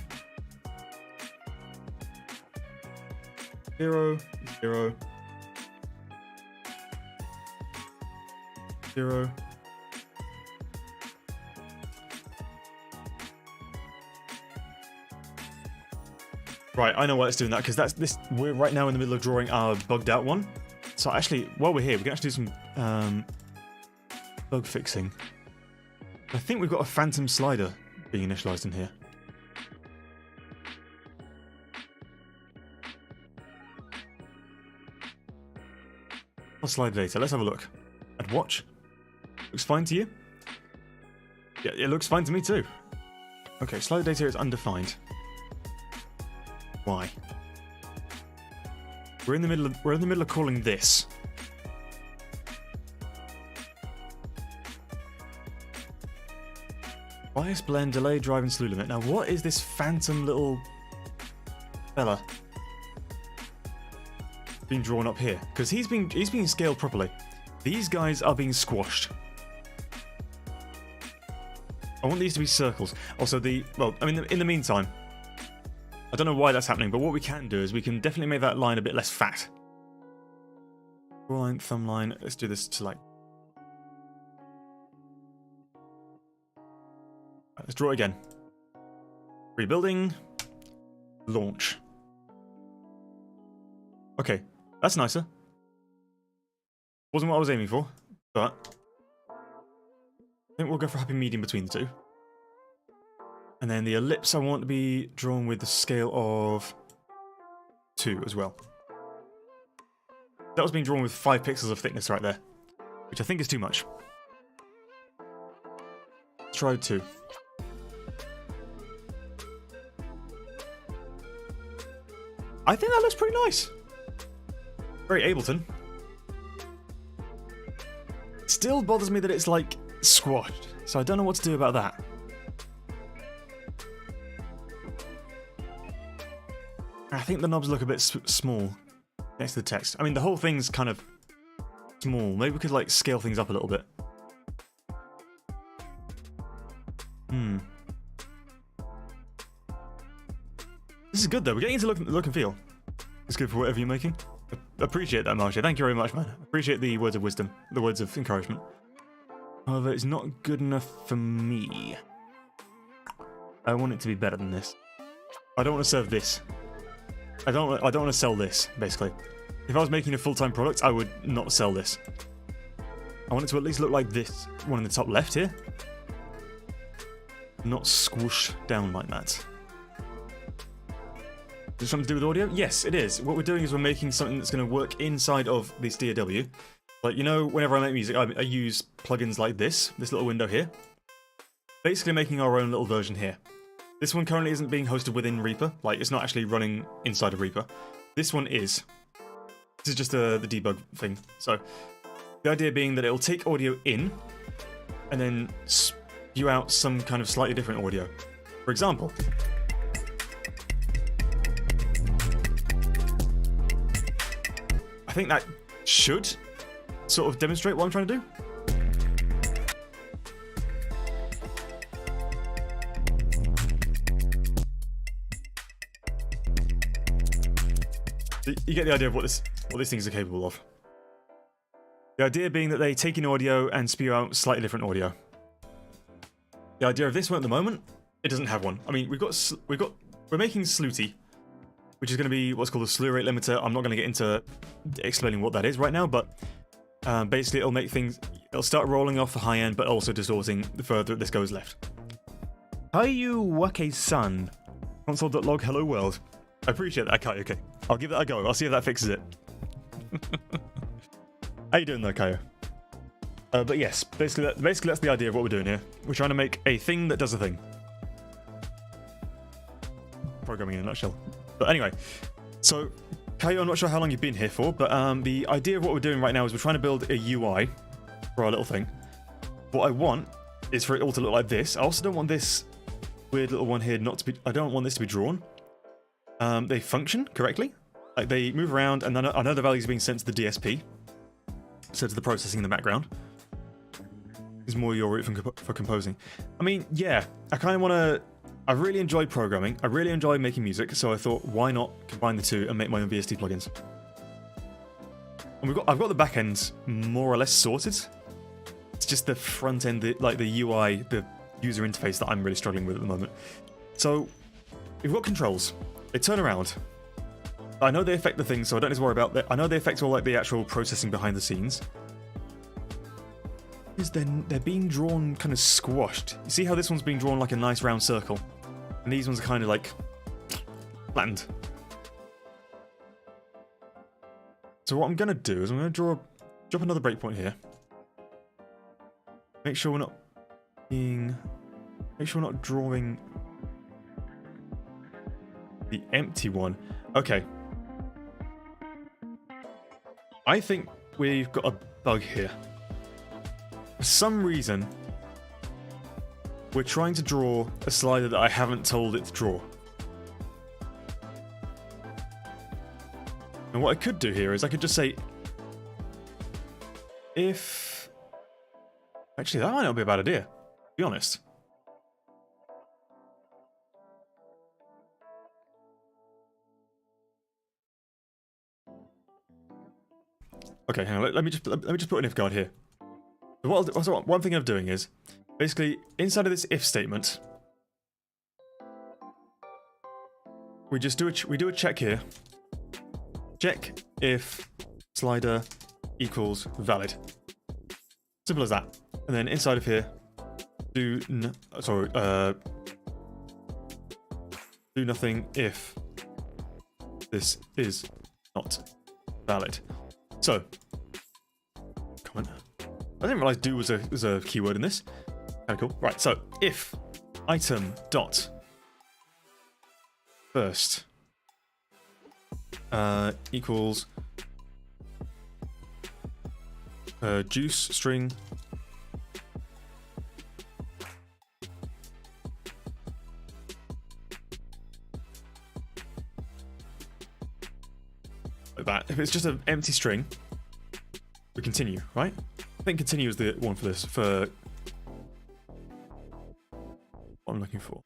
0, 0. 0. Right, I know why it's doing that, because that's this. We're right now in the middle of drawing our bugged out one. So actually, while we're here, we can actually do some bug fixing. I think we've got a phantom slider being initialized in here. Slide data. Let's have a look. I'd watch. Looks fine to you? Yeah, it looks fine to me too. Okay, slide data is undefined. Why? We're in the middle of calling this. Bias blend, delay, drive, and slew limit. Now, what is this phantom little fella being drawn up here? Because he's being scaled properly. These guys are being squashed. I want these to be circles. Also, well, I mean, in the meantime, I don't know why that's happening, but what we can do is we can definitely make that line a bit less fat. Line, thumb line. Let's do this to like. Right, let's draw it again. Rebuilding. Launch. Okay, that's nicer. Wasn't what I was aiming for, but I think we'll go for a happy medium between the two. And then the ellipse I want to be drawn with the scale of 2 as well. That was being drawn with 5 pixels of thickness right there, which I think is too much. Let's try 2. I think that looks pretty nice. Very Ableton. Still bothers me that it's like squashed, so I don't know what to do about that. I think the knobs look a bit small next to the text. I mean, the whole thing's kind of small. Maybe we could like scale things up a little bit. This is good though. We're getting into look and feel. It's good for whatever you're making. Appreciate that, Marcia. Thank you very much, man. Appreciate the words of wisdom, the words of encouragement. However, it's not good enough for me. I want it to be better than this. I don't want to serve this. I don't want to sell this, basically. If I was making a full-time product, I would not sell this. I want it to at least look like this one in the top left here. Not squooshed down like that. Is it something to do with audio? Yes, it is. What we're doing is we're making something that's going to work inside of this DAW. Like, you know, whenever I make music, I use plugins like this little window here. Basically making our own little version here. This one currently isn't being hosted within Reaper. Like, it's not actually running inside of Reaper. This one is. This is just the debug thing. So, the idea being that it'll take audio in, and then spew out some kind of slightly different audio. For example, I think that should sort of demonstrate what I'm trying to do. You get the idea of what these things are capable of. The idea being that they take in audio and spew out slightly different audio. The idea of this one at the moment, it doesn't have one. I mean, we're making Sluty, which is going to be what's called a slew rate limiter. I'm not going to get into explaining what that is right now, but basically it'll start rolling off the high end, but also distorting the further this goes left. Caillou Wake-san, console.log hello world. I appreciate that, Caillou. Okay, I'll give that a go. I'll see if that fixes it. How you doing though, Caillou? But yes, basically that's the idea of what we're doing here. We're trying to make a thing that does a thing. Programming in a nutshell. But anyway, so Caillou, I'm not sure how long you've been here for, but the idea of what we're doing right now is we're trying to build a UI for our little thing. What I want is for it all to look like this. I also don't want this weird little one here not to be... I don't want this to be drawn. They function correctly. Like, they move around, and I know the values are being sent to the DSP. So to the processing in the background. Is more your route for composing. I mean, yeah, I kind of want to... I really enjoy programming. I really enjoy making music, so I thought, why not combine the two and make my own VST plugins? And I've got the back end more or less sorted. It's just the front end, the UI, the user interface that I'm really struggling with at the moment. So, we've got controls. They turn around. I know they affect the things, so I don't need to worry about that. I know they affect all like the actual processing behind the scenes. Is then they're being drawn kind of squashed. You see how this one's being drawn like a nice round circle, and these ones are kind of like flattened. So what I'm gonna do is I'm gonna drop another breakpoint here. Make sure we're not drawing the empty one. Okay. I think we've got a bug here. For some reason, we're trying to draw a slider that I haven't told it to draw. And what I could do here is I could just say, if... Actually, that might not be a bad idea, to be honest. Okay, hang on. Let me just put an if guard here. So one thing I'm doing is basically inside of this if statement, we do a check here. Check if slider equals valid. Simple as that. And then inside of here, do nothing if this is not valid. So, comment. I didn't realize do was a keyword in this. Kind of cool. Right, so if item dot first equals juice string like that. If it's just an empty string, we continue, right? I think continue is the one for this, for what I'm looking for.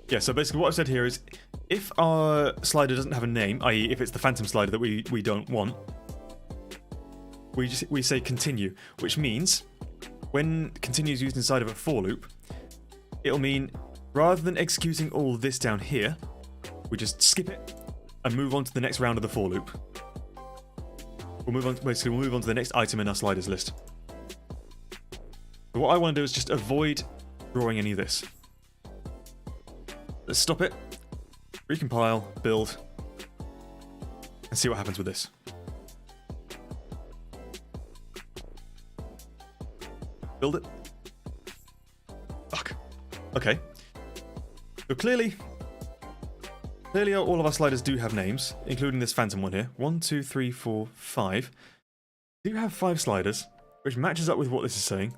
Yeah, so basically what I've said here is, if our slider doesn't have a name, i.e. if it's the phantom slider that we don't want, we say continue, which means when continue is used inside of a for loop, it'll mean rather than executing all this down here, we just skip it, and move on to the next round of the for loop. We'll move on. Basically, we'll move on to the next item in our sliders list. So what I want to do is just avoid drawing any of this. Let's stop it, recompile, build, and see what happens with this. Build it. Fuck. Okay. So clearly all of our sliders do have names, including this phantom one here. 1, 2, 3, 4, 5. We do have 5 sliders, which matches up with what this is saying.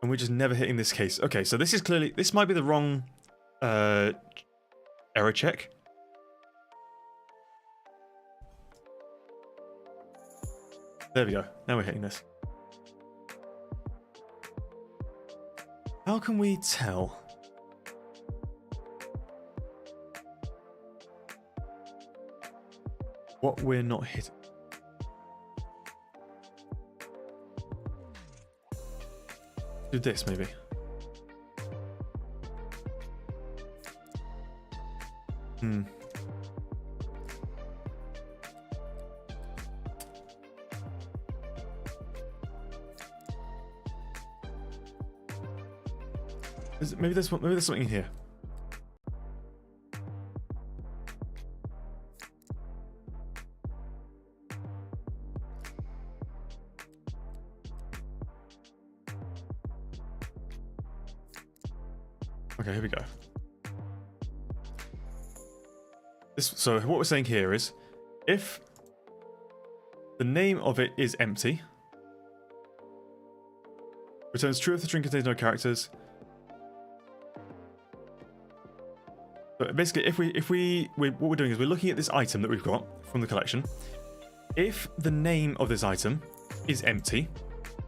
And we're just never hitting this case. Okay, so this is clearly... This might be the wrong error check. There we go. Now we're hitting this. How can we tell? What we're not hitting? Do this, maybe. Maybe there's something in here. Okay, here we go. So what we're saying here is, if the name of it is empty, returns true if the string contains no characters. But basically, what we're doing is we're looking at this item that we've got from the collection. If the name of this item is empty,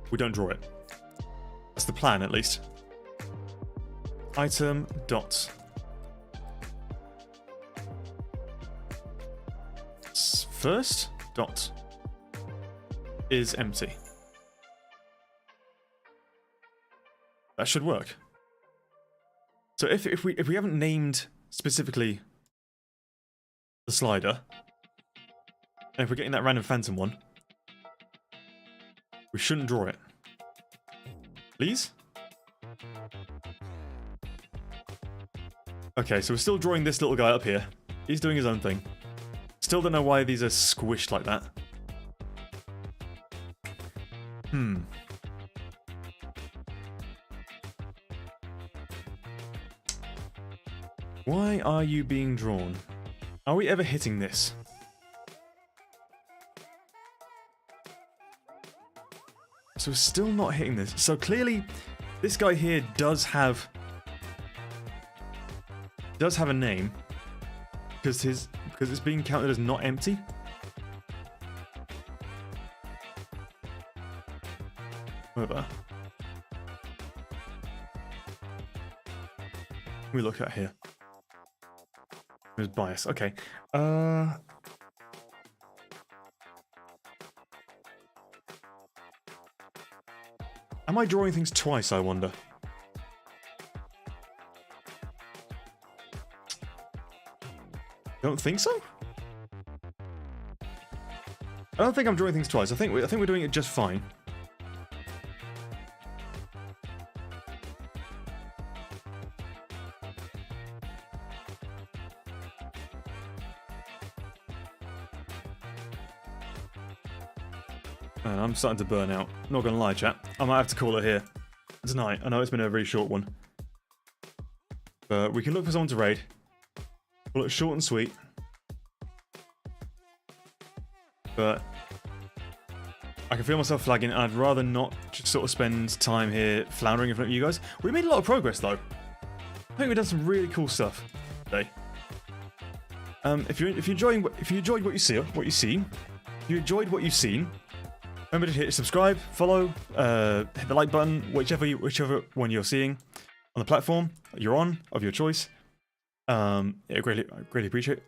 we don't draw it. That's the plan, at least. Item dot first dot is empty. That should work. So if we haven't named specifically the slider, and if we're getting that random phantom one, we shouldn't draw it. Please? Okay, so we're still drawing this little guy up here. He's doing his own thing. Still don't know why these are squished like that. Why are you being drawn? Are we ever hitting this? So we're still not hitting this. So clearly, this guy here does have a name because it's being counted as not empty. However, we look at here. There's bias. Okay. Am I drawing things twice, I wonder? Don't think so? I don't think I'm drawing things twice. I think we're doing it just fine. Man, I'm starting to burn out. Not gonna lie, chat. I might have to call it here tonight. I know it's been a very short one. But we can look for someone to raid. Call it short and sweet. But I can feel myself flagging, and I'd rather not just sort of spend time here floundering in front of you guys. We made a lot of progress though. I think we've done some really cool stuff today. If you enjoyed what you enjoyed what you've seen, remember to hit subscribe, follow, hit the like button, whichever one you're seeing on the platform you're on of your choice. I greatly appreciate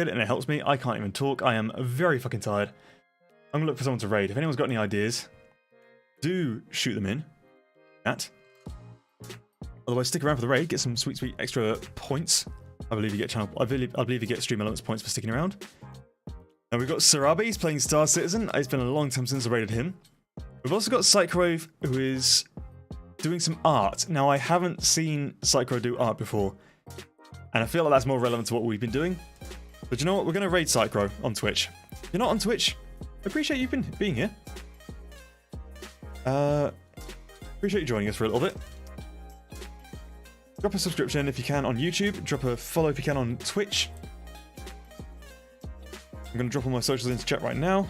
it, and it helps me. I can't even talk. I am very fucking tired. I'm gonna look for someone to raid. If anyone's got any ideas, do shoot them in. Otherwise, stick around for the raid, get some sweet, sweet extra points. I believe you get I believe you get Stream Elements points for sticking around. And we've got Sarabi, he's playing Star Citizen. It's been a long time since I raided him. We've also got Psycrove, who is doing some art. Now, I haven't seen Psycro do art before, and I feel like that's more relevant to what we've been doing. But you know what? We're going to raid Psycro on Twitch. If you're not on Twitch, I appreciate you being here. Appreciate you joining us for a little bit. Drop a subscription if you can on YouTube. Drop a follow if you can on Twitch. I'm going to drop all my socials into chat right now.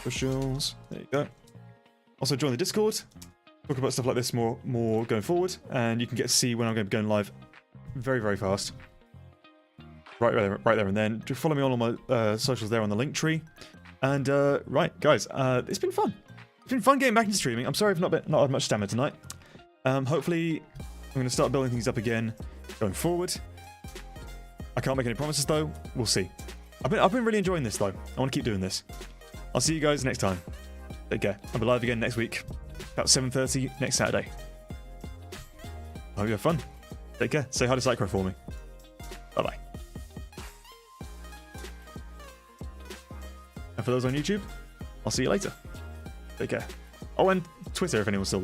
Socials. There you go. Also join the Discord. Talk about stuff like this more going forward. And you can get to see when I'm going to be going live very, very fast. Right there and then. Just follow me on all my socials there on the link tree. And right, guys, it's been fun. It's been fun getting back into streaming. I'm sorry I've not had much stamina tonight. Hopefully, I'm going to start building things up again going forward. I can't make any promises though. We'll see. I've been really enjoying this though. I want to keep doing this. I'll see you guys next time. Take care. I'll be live again next week, about 7:30 next Saturday. I hope you have fun. Take care. Say hi to Psycro for me. Bye bye. And for those on YouTube, I'll see you later. Take care. Oh, and Twitter if anyone's still there.